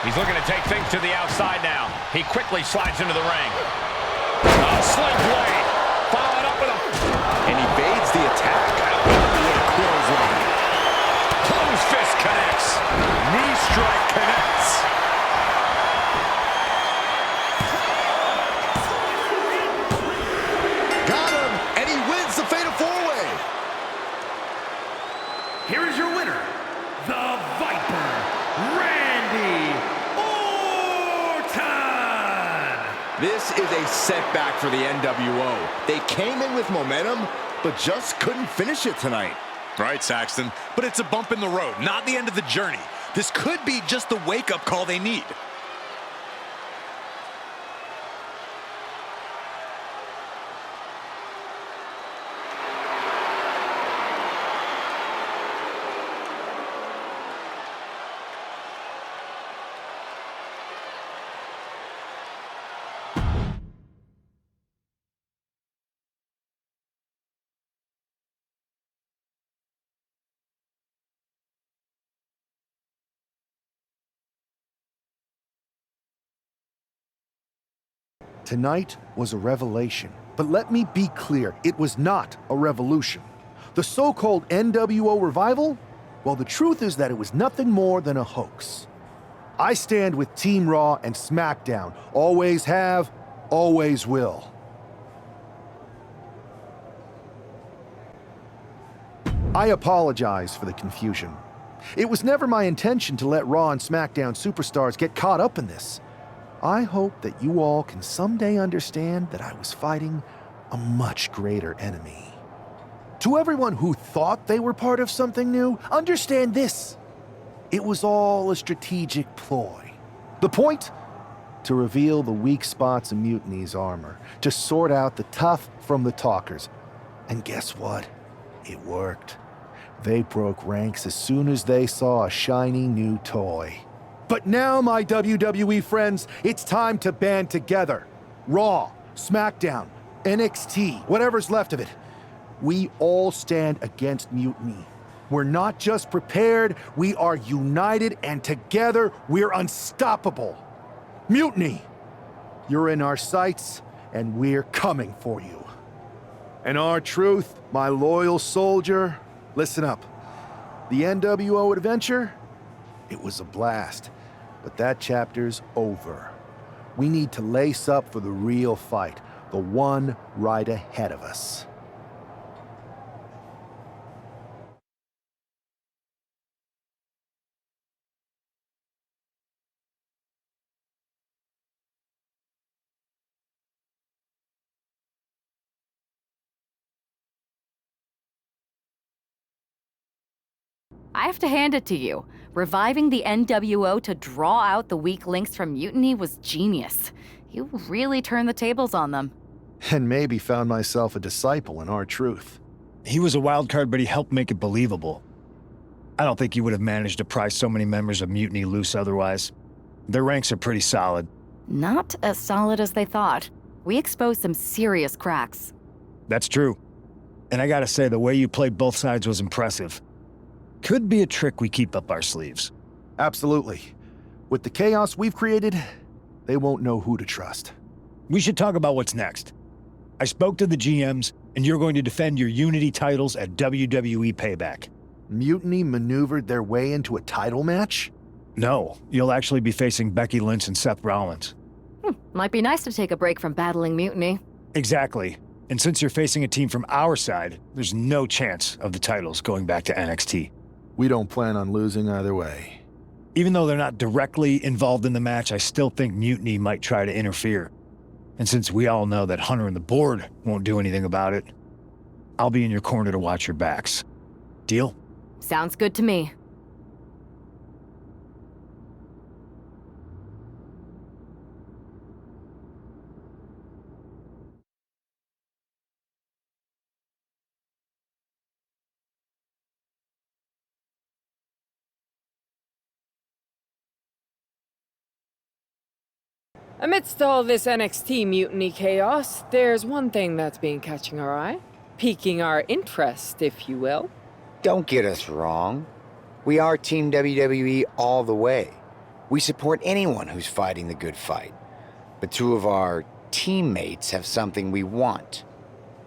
He's looking to take things to the outside now. He quickly slides into the ring. Oh, sling blade. Followed up with a... And evades the attack. With a clothesline. Closed fist connects. Knee strike connects. Got him, and he wins the Fatal 4-Way. Here is your winner, the Viper, Randy Orton! This is a setback for the NWO. They came in with momentum, but just couldn't finish it tonight. Right, Saxton. But it's a bump in the road, not the end of the journey. This could be just the wake-up call they need. Tonight was a revelation. But let me be clear, it was not a revolution. The so-called NWO revival? Well, the truth is that it was nothing more than a hoax. I stand with Team Raw and SmackDown. Always have, always will. I apologize for the confusion. It was never my intention to let Raw and SmackDown superstars get caught up in this. I hope that you all can someday understand that I was fighting a much greater enemy. To everyone who thought they were part of something new, understand this. It was all a strategic ploy. The point? To reveal the weak spots in Mutiny's armor, to sort out the tough from the talkers. And guess what? It worked. They broke ranks as soon as they saw a shiny new toy. But now, my WWE friends, it's time to band together. Raw, SmackDown, NXT, whatever's left of it. We all stand against Mutiny. We're not just prepared, we are united, and together we're unstoppable. Mutiny! You're in our sights, and we're coming for you. And R-Truth, my loyal soldier, listen up. The NWO adventure? It was a blast, but that chapter's over. We need to lace up for the real fight, the one right ahead of us. I have to hand it to you. Reviving the NWO to draw out the weak links from Mutiny was genius. You really turned the tables on them. And maybe found myself a disciple in R-Truth. He was a wild card, but he helped make it believable. I don't think he would have managed to pry so many members of Mutiny loose otherwise. Their ranks are pretty solid. Not as solid as they thought. We exposed some serious cracks. That's true. And I gotta say, the way you played both sides was impressive. Could be a trick we keep up our sleeves. Absolutely. With the chaos we've created, they won't know who to trust. We should talk about what's next. I spoke to the GMs, and you're going to defend your Unity titles at WWE Payback. Mutiny maneuvered their way into a title match? No, you'll actually be facing Becky Lynch and Seth Rollins. Might be nice to take a break from battling Mutiny. Exactly. And since you're facing a team from our side, there's no chance of the titles going back to NXT. We don't plan on losing either way. Even though they're not directly involved in the match, I still think Mutiny might try to interfere. And since we all know that Hunter and the board won't do anything about it, I'll be in your corner to watch your backs. Deal? Sounds good to me. Amidst all this NXT mutiny chaos, there's one thing that's been catching our eye. Piquing our interest, if you will. Don't get us wrong. We are Team WWE all the way. We support anyone who's fighting the good fight. But two of our teammates have something we want.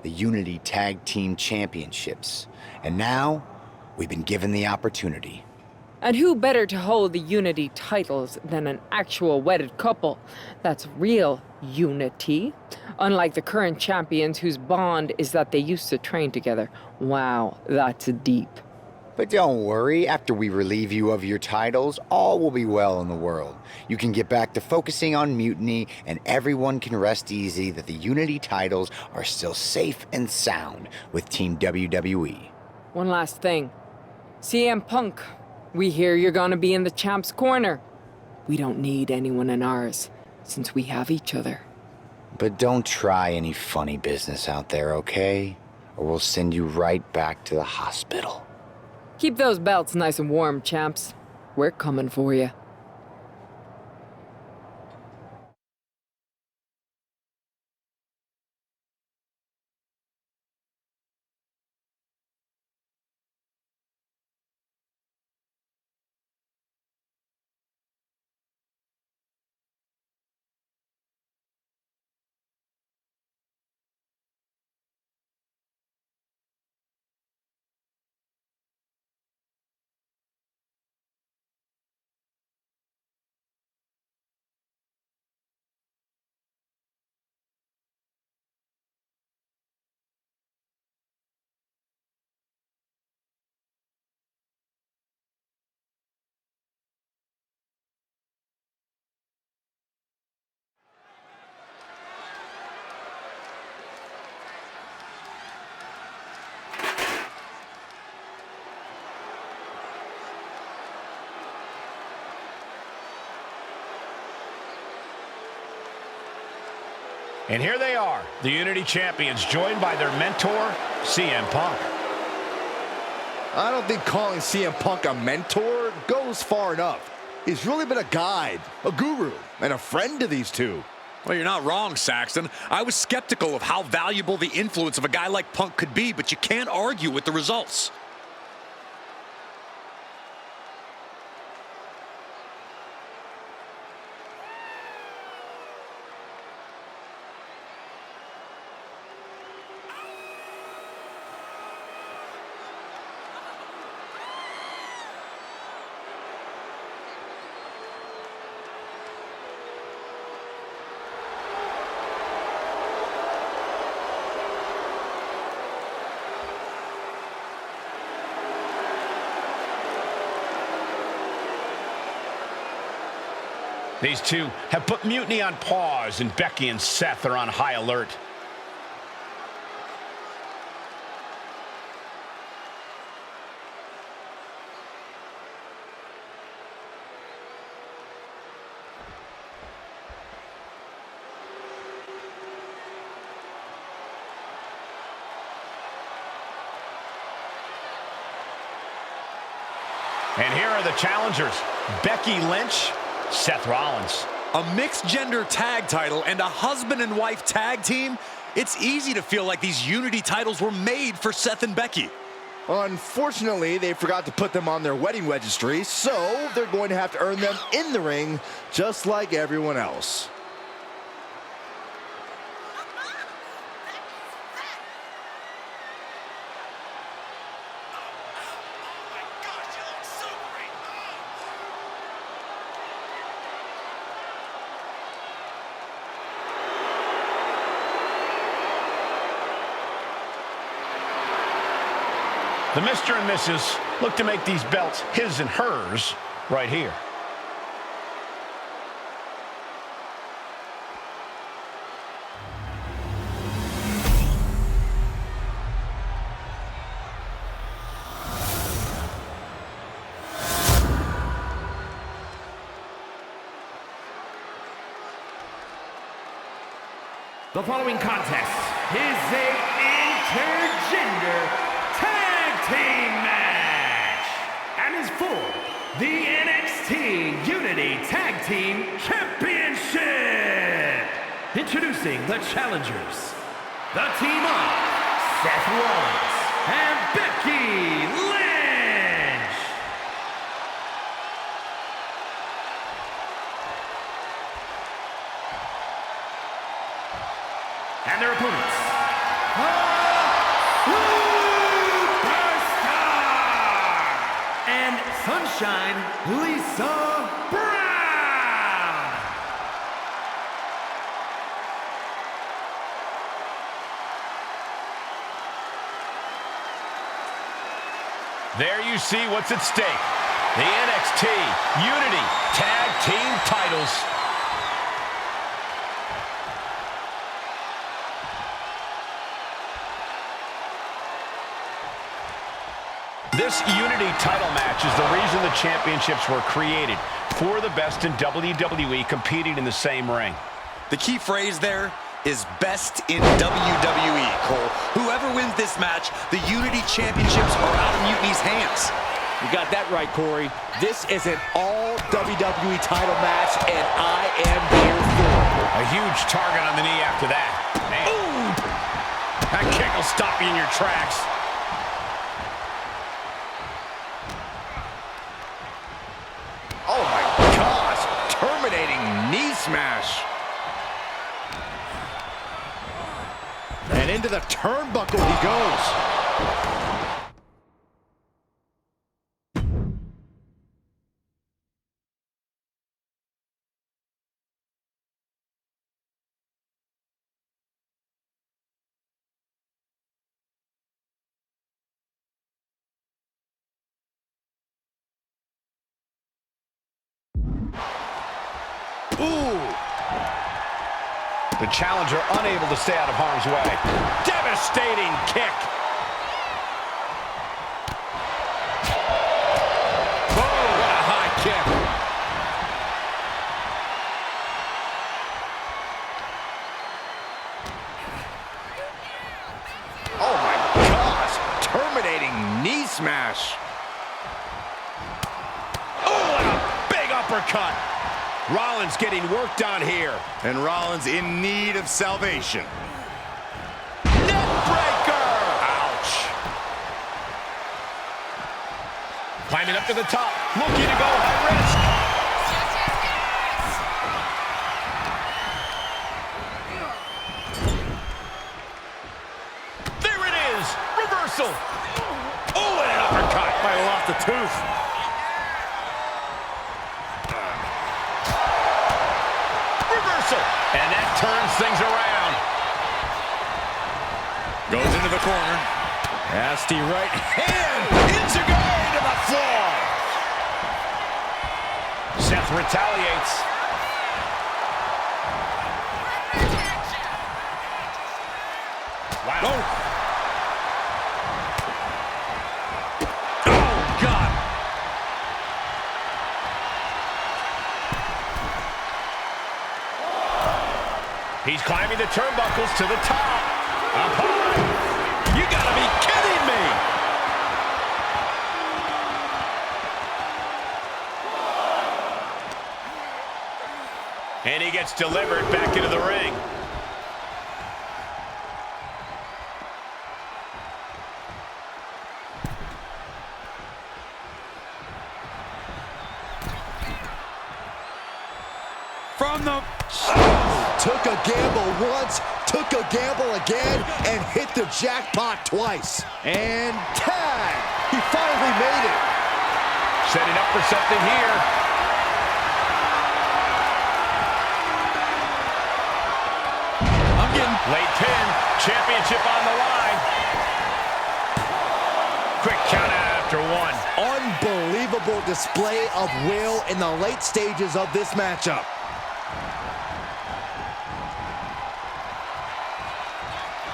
The Unity Tag Team Championships. And now, we've been given the opportunity. And who better to hold the Unity titles than an actual wedded couple? That's real unity. Unlike the current champions whose bond is that they used to train together. Wow, that's deep. But don't worry, after we relieve you of your titles, all will be well in the world. You can get back to focusing on Mutiny, and everyone can rest easy that the Unity titles are still safe and sound with Team WWE. One last thing. CM Punk, we hear you're gonna be in the champ's corner. We don't need anyone in ours, since we have each other. But don't try any funny business out there, okay? Or we'll send you right back to the hospital. Keep those belts nice and warm, champs. We're coming for you. And here they are, the Unity Champions, joined by their mentor, CM Punk. I don't think calling CM Punk a mentor goes far enough. He's really been a guide, a guru, and a friend to these two. Well, you're not wrong, Saxton. I was skeptical of how valuable the influence of a guy like Punk could be, but you can't argue with the results. These two have put Mutiny on pause, and Becky and Seth are on high alert. And here are the challengers, Becky Lynch, Seth Rollins. A mixed-gender tag title and a husband and wife tag team? It's easy to feel like these Unity titles were made for Seth and Becky. Unfortunately, they forgot to put them on their wedding registry, so they're going to have to earn them in the ring, just like everyone else. The Mr. and Mrs. look to make these belts his and hers right here. The following contest is a intergender tag team match and is for the NXT Unity Tag Team Championship. Introducing the challengers, the team of Seth Rollins and Becky Lynch. And their opponents, and Sunshine Lisa Brown. There you see what's at stake. The NXT Unity Tag Team titles. This Unity title match is the reason the championships were created, for the best in WWE competing in the same ring. The key phrase there is best in WWE, Cole. Whoever wins this match, the Unity Championships are out of Mutiny's hands. You got that right, Corey. This is an all WWE title match, and I am here for it. A huge target on the knee after that. Man. Ooh! That kick will stop you in your tracks. Oh my gosh, terminating knee smash. And into the turnbuckle he goes. Ooh! The challenger unable to stay out of harm's way. Devastating kick. Oh, what a high kick. Knee smash. Oh, and a big uppercut. Rollins getting worked on here. And Rollins in need of salvation. Neckbreaker! Ouch. Climbing up to the top, looking to go high risk. There it is, reversal. Oh, and an uppercut. Might have lost a tooth. Reversal, and that turns things around. Goes into the corner. Nasty right hand. Enzuigiri to the floor. Seth retaliates. Wow. Oh, God. He's climbing the turnbuckles to the top. Up high. You gotta be kidding me. And he gets delivered back into the ring. From the... Took a gamble once, took a gamble again, and hit the jackpot twice. And tag! He finally made it. Setting up for something here. I'm getting... Late pin. Championship on the line. Quick count out after one. Unbelievable display of will in the late stages of this matchup.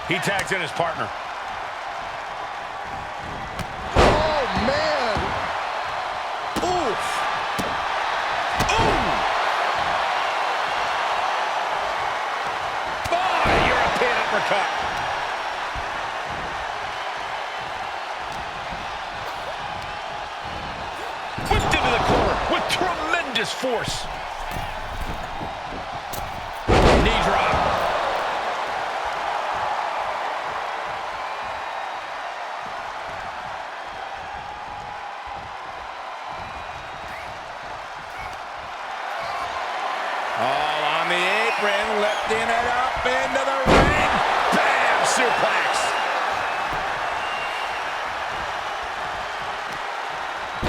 He tags in his partner. Oh, man! Oof! Ooh! Oh, European uppercut. Whipped into the corner with tremendous force. Knee drop. All on the apron, lifting it up into the ring. Bam! Suplex.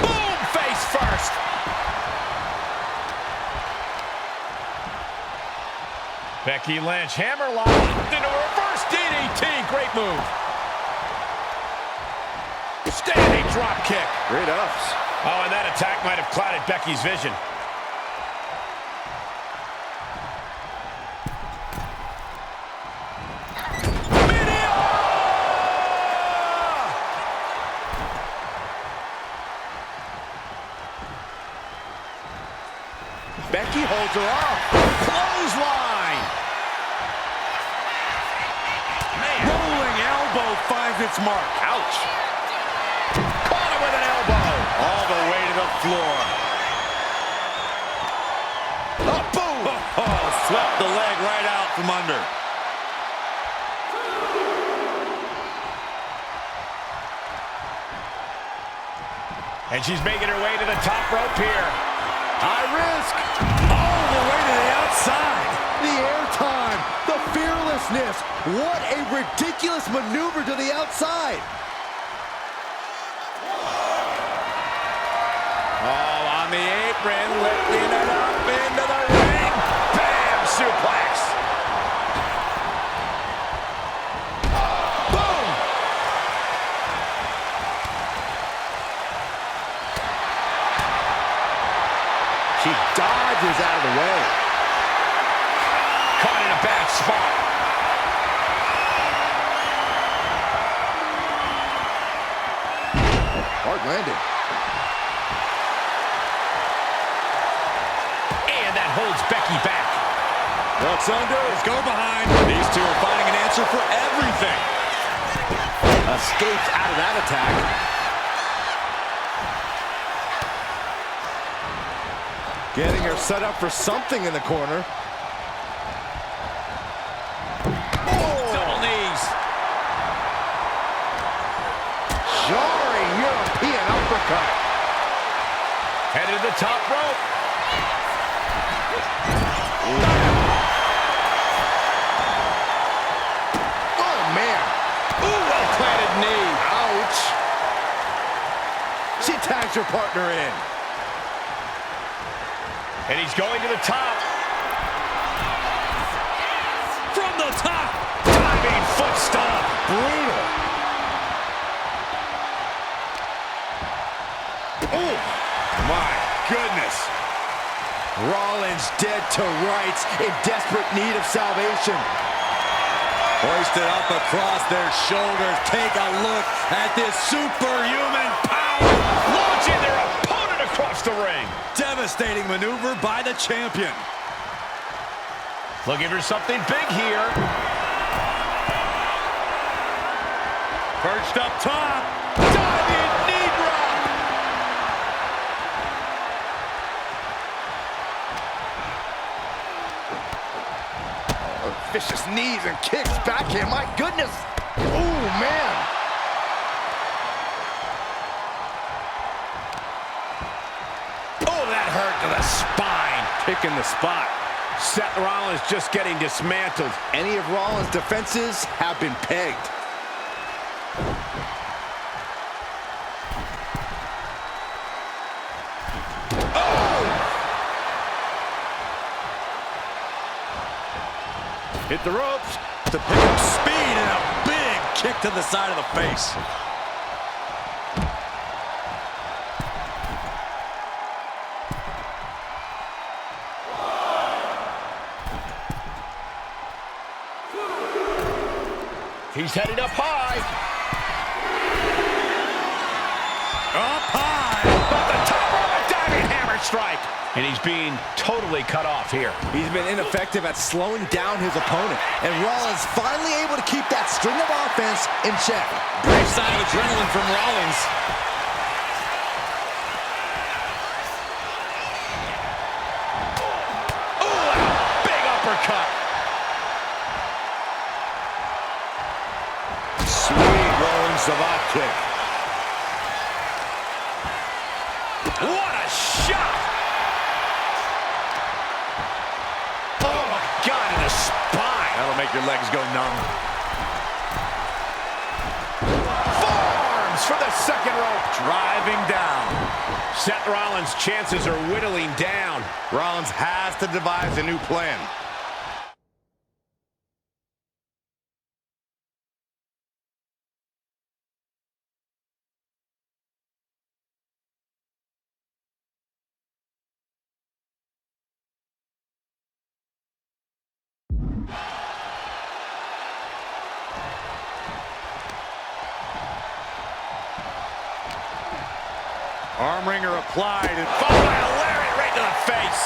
Boom! Face first. Becky Lynch, hammerlock into a reverse DDT. Great move. Standing drop kick. Great ups. Oh, and that attack might have clouded Becky's vision. Becky holds her off. Clothesline. Man. Rolling elbow finds its mark. Ouch. Caught him with an elbow. All the way to the floor. Oh, boom! Oh, swept the leg right out from under. And she's making her way to the top rope here. High risk. All the way to the outside. The airtime. The fearlessness. What a ridiculous maneuver to the outside. All on the apron, lifting it up into the ring. Bam! Suplex. Boom! She dodges out of the way. Caught in a bad spot. Hard landing. And that holds Becky back. Looks under, let's go behind. These two are finding an answer for everything. Escapes out of that attack. Getting her set up for something in the corner. Double knees. Jarring European uppercut. Headed to the top rope. Oh, man. Ooh, well-planted knee. Ouch. She tags her partner in. And he's going to the top. From the top. Diving foot stomp. Brutal. Oh, my goodness. Rollins dead to rights, in desperate need of salvation. Hoisted up across their shoulders. Take a look at this superhuman power. Launching their opponent across the ring. Devastating maneuver by the champion. Looking for something big here. Perched up top. Diving knee drop. Vicious knees and kicks backhand. My goodness. Oh, man. Oh, that hurt to the spine. Picking the spot. Seth Rollins just getting dismantled. Any of Rollins' defenses have been pegged. Hit the ropes to pick up speed and a big kick to the side of the face. He's headed up high. Up high. Off the top rope, a diving hammer strike. And he's being totally cut off here. He's been ineffective at slowing down his opponent, and Rollins finally able to keep that string of offense in check. Brief sign of adrenaline from Rollins. Oh, and a big uppercut. Sweet rolling savate kick. What a shot. Oh, my God, in the spine. That'll make your legs go numb. Forearms for the second rope. Driving down. Seth Rollins' chances are whittling down. Rollins has to devise a new plan. Arm wringer applied and Followed by a lariat right to the face.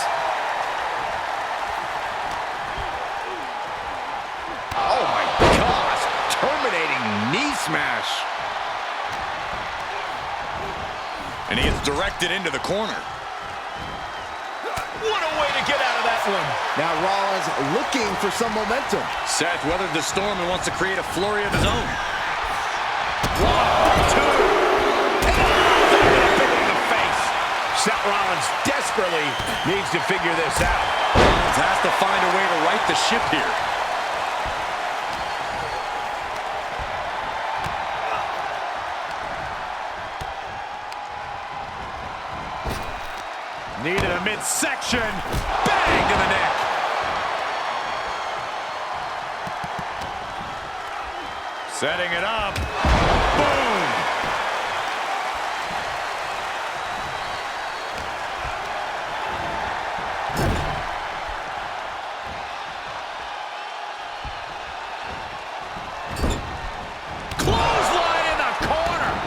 Oh my gosh, terminating knee smash. and he is directed into the corner. What a way to get out of that one. Now Rollins looking for some momentum. Seth weathered the storm and wants to create a flurry of his own. 1, 2. Seth Rollins desperately needs to figure this out. Rollins has to find a way to right the ship here. Needed a midsection. Bang to the neck. Setting it up. Boom.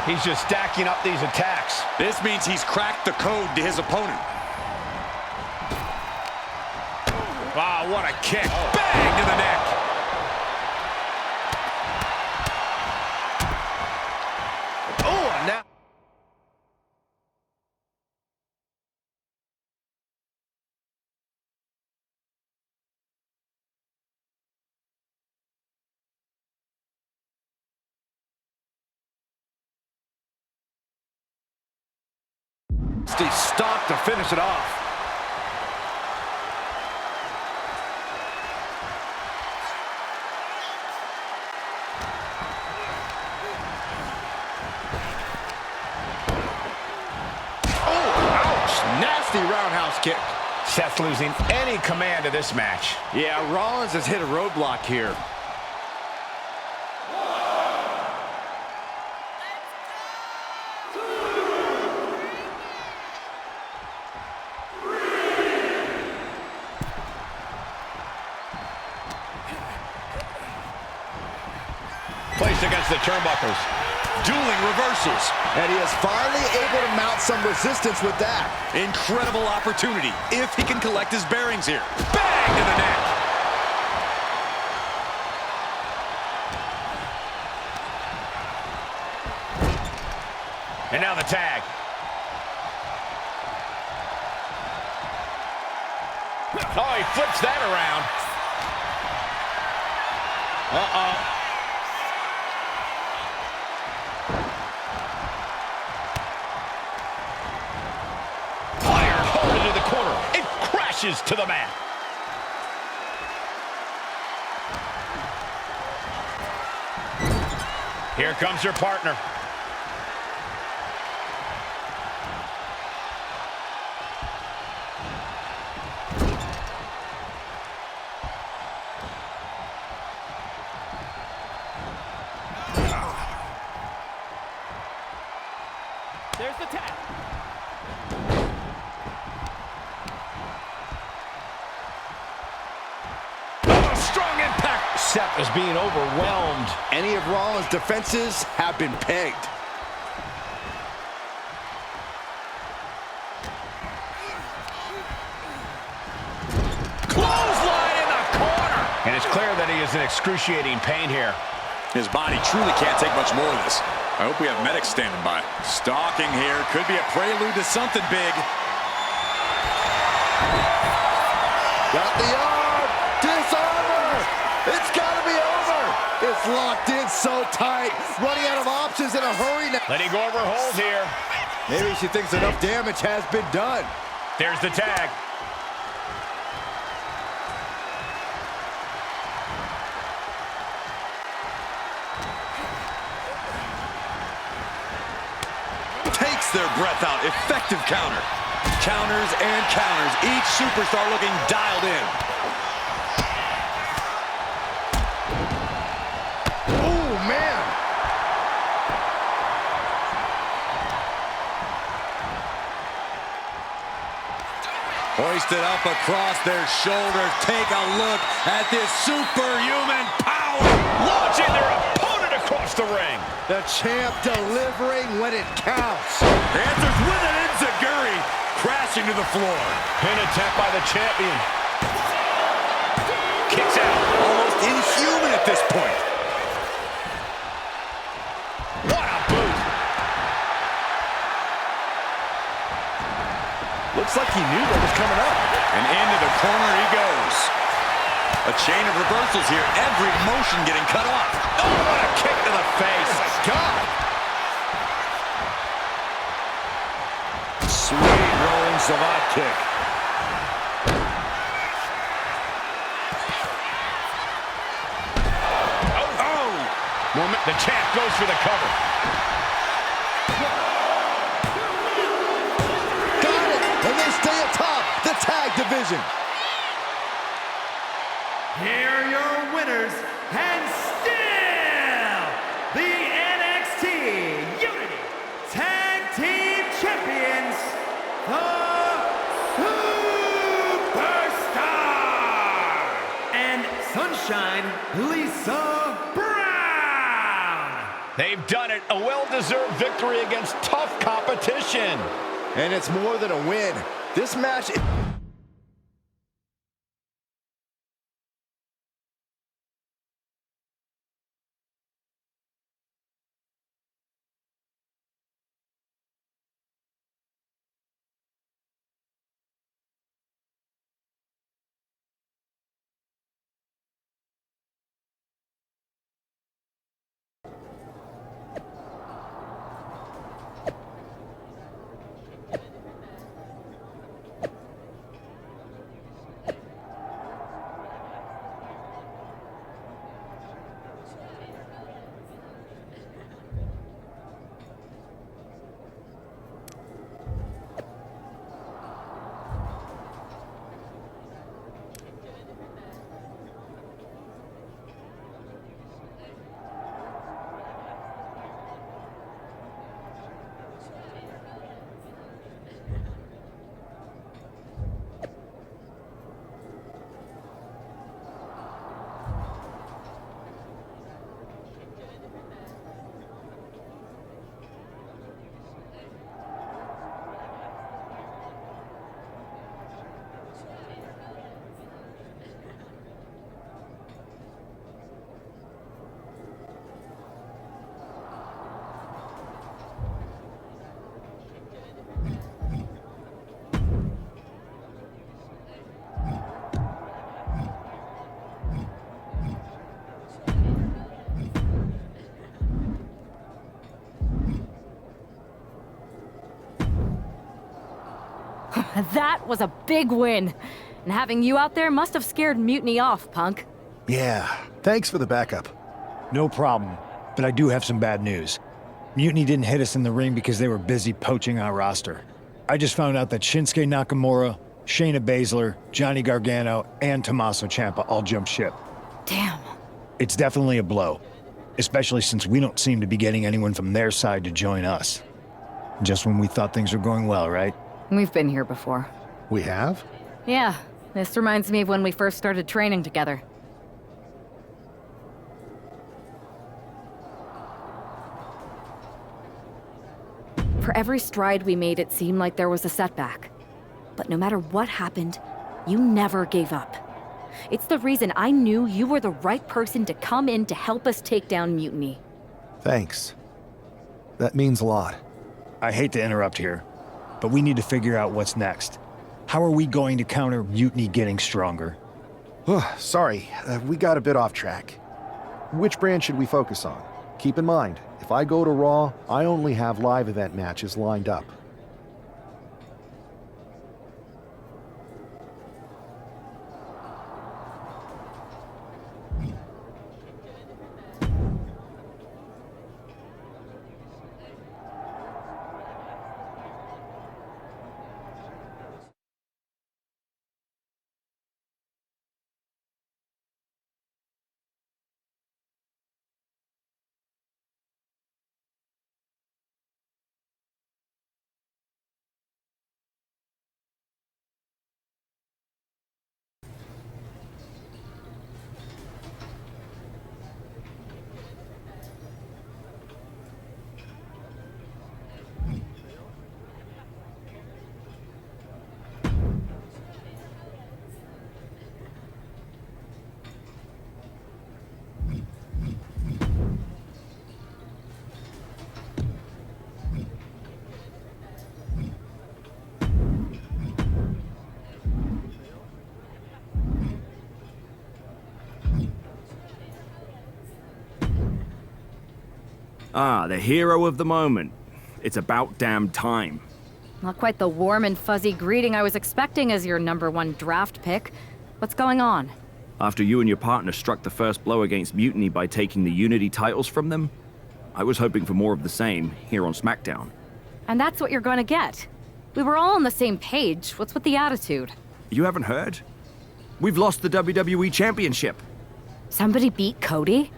He's just stacking up these attacks. This means he's cracked the code to his opponent. Wow, what a kick. Bang to the neck. Nasty stop to finish it off. Nasty roundhouse kick. Seth losing any command of this match. Yeah, Rollins has hit a roadblock here. Placed against the turnbuckles. Dueling reversals. And he is finally able to mount some resistance with that. Incredible opportunity if he can collect his bearings here. Bang to the neck. And now the tag. Oh, he flips that around. Uh-oh. To the mat. Here comes your partner. There's the tag. Strong impact. Seth is being overwhelmed. Any of Rollins' defenses have been pegged. Clothesline in the corner. And it's clear that he is in excruciating pain here. His body truly can't take much more of this. I hope we have medics standing by. Stalking here could be a prelude to something big. Got the arm. Disarmer. It's got to be over. It's locked in so tight. Running out of options in a hurry now. Letting go of her hold here. Maybe she thinks enough damage has been done. There's the tag. Takes their breath out. Effective counter. Counters and counters. Each superstar looking dialed in. Oh, man. Hoisted up across their shoulders. Take a look at this superhuman power. Launching their opponent across the ring. The champ delivering when it counts. Answers with an enziguri. Crashing to the floor. Pin attempt by the champion. Kicks out. Almost inhuman at this point. What a boot. Looks like he knew what was coming up. And into the corner he goes. A chain of reversals here. Every motion getting cut off. Oh, what a kick to the face. Oh, my God. Sweet rolling savate kick. Oh. The champ goes for the cover. Got it. And they stay atop the tag division. Here are your winners, and still the NXT Unity Tag Team Champions, the Superstar and Sunshine Lisa Brown. They've done it. A well-deserved victory against tough competition. And it's more than a win. This match... That was a big win. And having you out there must have scared Mutiny off, punk. Yeah, thanks for the backup. No problem, but I do have some bad news. Mutiny didn't hit us in the ring because they were busy poaching our roster. I just found out that Shinsuke Nakamura, Shayna Baszler, Johnny Gargano, and Tommaso Ciampa all jumped ship. Damn. It's definitely a blow, especially since we don't seem to be getting anyone from their side to join us. Just when we thought things were going well, right? We've been here before. We have? Yeah, this reminds me of when we first started training together. For every stride we made, it seemed like there was a setback. But no matter what happened, you never gave up. It's the reason I knew you were the right person to come in to help us take down Mutiny. Thanks. That means a lot. I hate to interrupt here, but we need to figure out what's next. How are we going to counter Mutiny getting stronger? Sorry, we got a bit off track. Which brand should we focus on? Keep in mind, if I go to Raw, I only have live event matches lined up. Ah, the hero of the moment. It's about damn time. Not quite the warm and fuzzy greeting I was expecting as your #1 draft pick. What's going on? After you and your partner struck the first blow against Mutiny by taking the Unity titles from them, I was hoping for more of the same here on SmackDown. And that's what you're going to get. We were all on the same page. What's with the attitude? You haven't heard? We've lost the WWE Championship. Somebody beat Cody?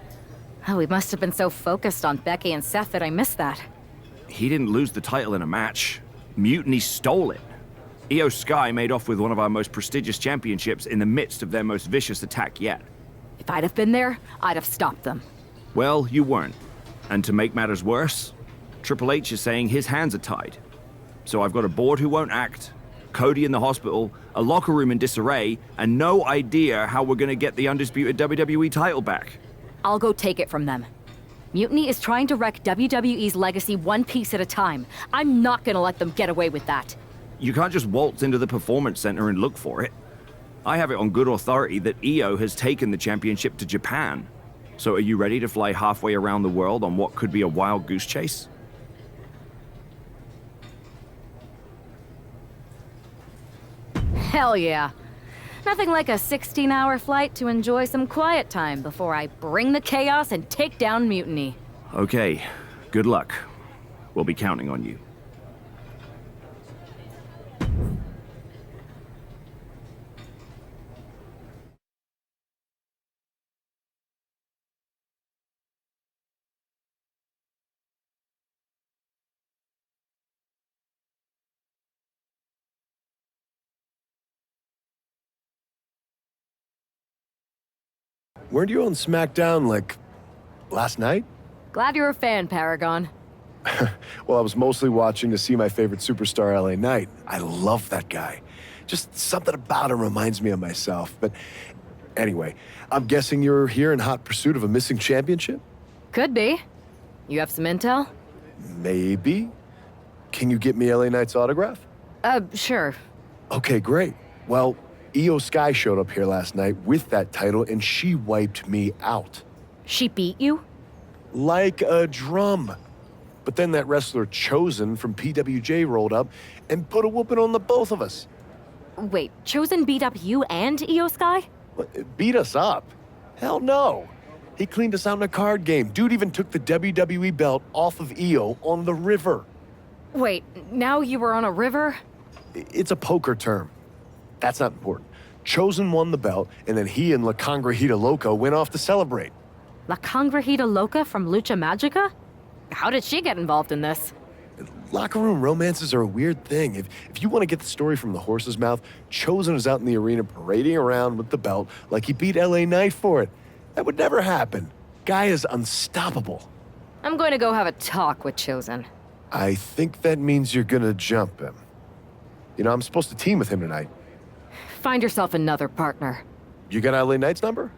Oh, we must have been so focused on Becky and Seth that I missed that. He didn't lose the title in a match. Mutiny stole it. Io Sky made off with one of our most prestigious championships in the midst of their most vicious attack yet. If I'd have been there, I'd have stopped them. Well, you weren't. And to make matters worse, Triple H is saying his hands are tied. So I've got a board who won't act, Cody in the hospital, a locker room in disarray, and no idea how we're gonna get the undisputed WWE title back. I'll go take it from them. Mutiny is trying to wreck WWE's legacy one piece at a time. I'm not gonna let them get away with that. You can't just waltz into the Performance Center and look for it. I have it on good authority that Io has taken the championship to Japan. So are you ready to fly halfway around the world on what could be a wild goose chase? Hell yeah. Nothing like a 16-hour flight to enjoy some quiet time before I bring the chaos and take down Mutiny. Okay, good luck. We'll be counting on you. Weren't you on SmackDown, like, last night? Glad you're a fan, Paragon. Well, I was mostly watching to see my favorite superstar, LA Knight. I love that guy. Just something about him reminds me of myself. But anyway, I'm guessing you're here in hot pursuit of a missing championship? Could be. You have some intel? Maybe. Can you get me LA Knight's autograph? Sure. Okay, great. Well, Io Sky showed up here last night with that title, and she wiped me out. She beat you? Like a drum. But then that wrestler Chosen from PWJ rolled up and put a whooping on the both of us. Wait, Chosen beat up you and Io Sky? Beat us up? Hell no. He cleaned us out in a card game. Dude even took the WWE belt off of Io on the river. Wait, now you were on a river? It's a poker term. That's not important. Chosen won the belt, and then he and La Congrejita Loca went off to celebrate. La Congrejita Loca from Lucha Magica? How did she get involved in this? Locker room romances are a weird thing. If you want to get the story from the horse's mouth, Chosen is out in the arena parading around with the belt like he beat LA Knight for it. That would never happen. Guy is unstoppable. I'm going to go have a talk with Chosen. I think that means you're gonna jump him. You know, I'm supposed to team with him tonight. Find yourself another partner. You got LA Knight's number?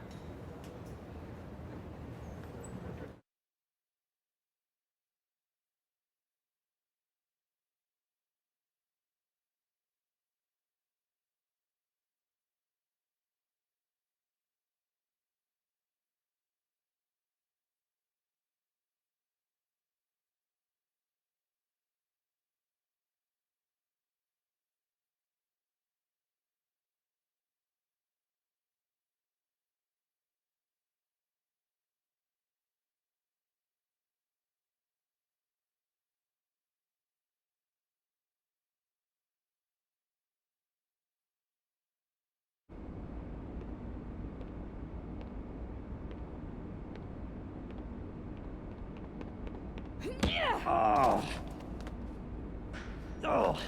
Oh. Oh.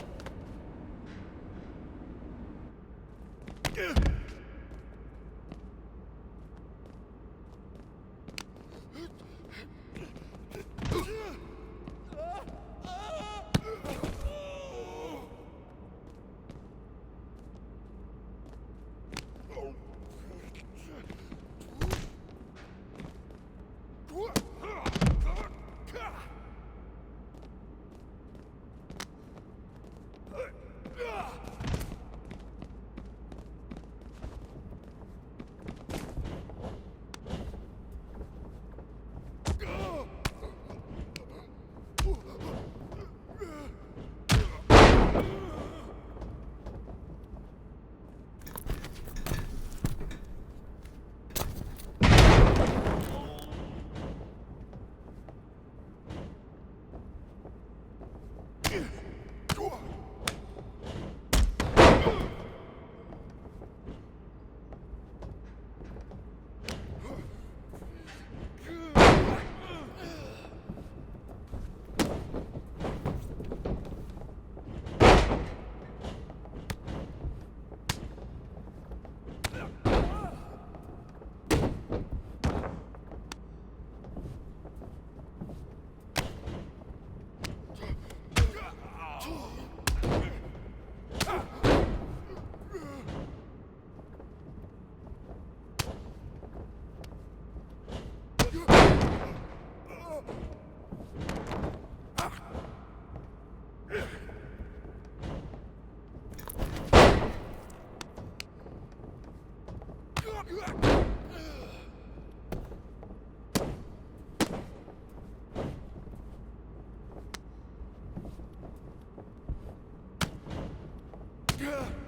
Yeah.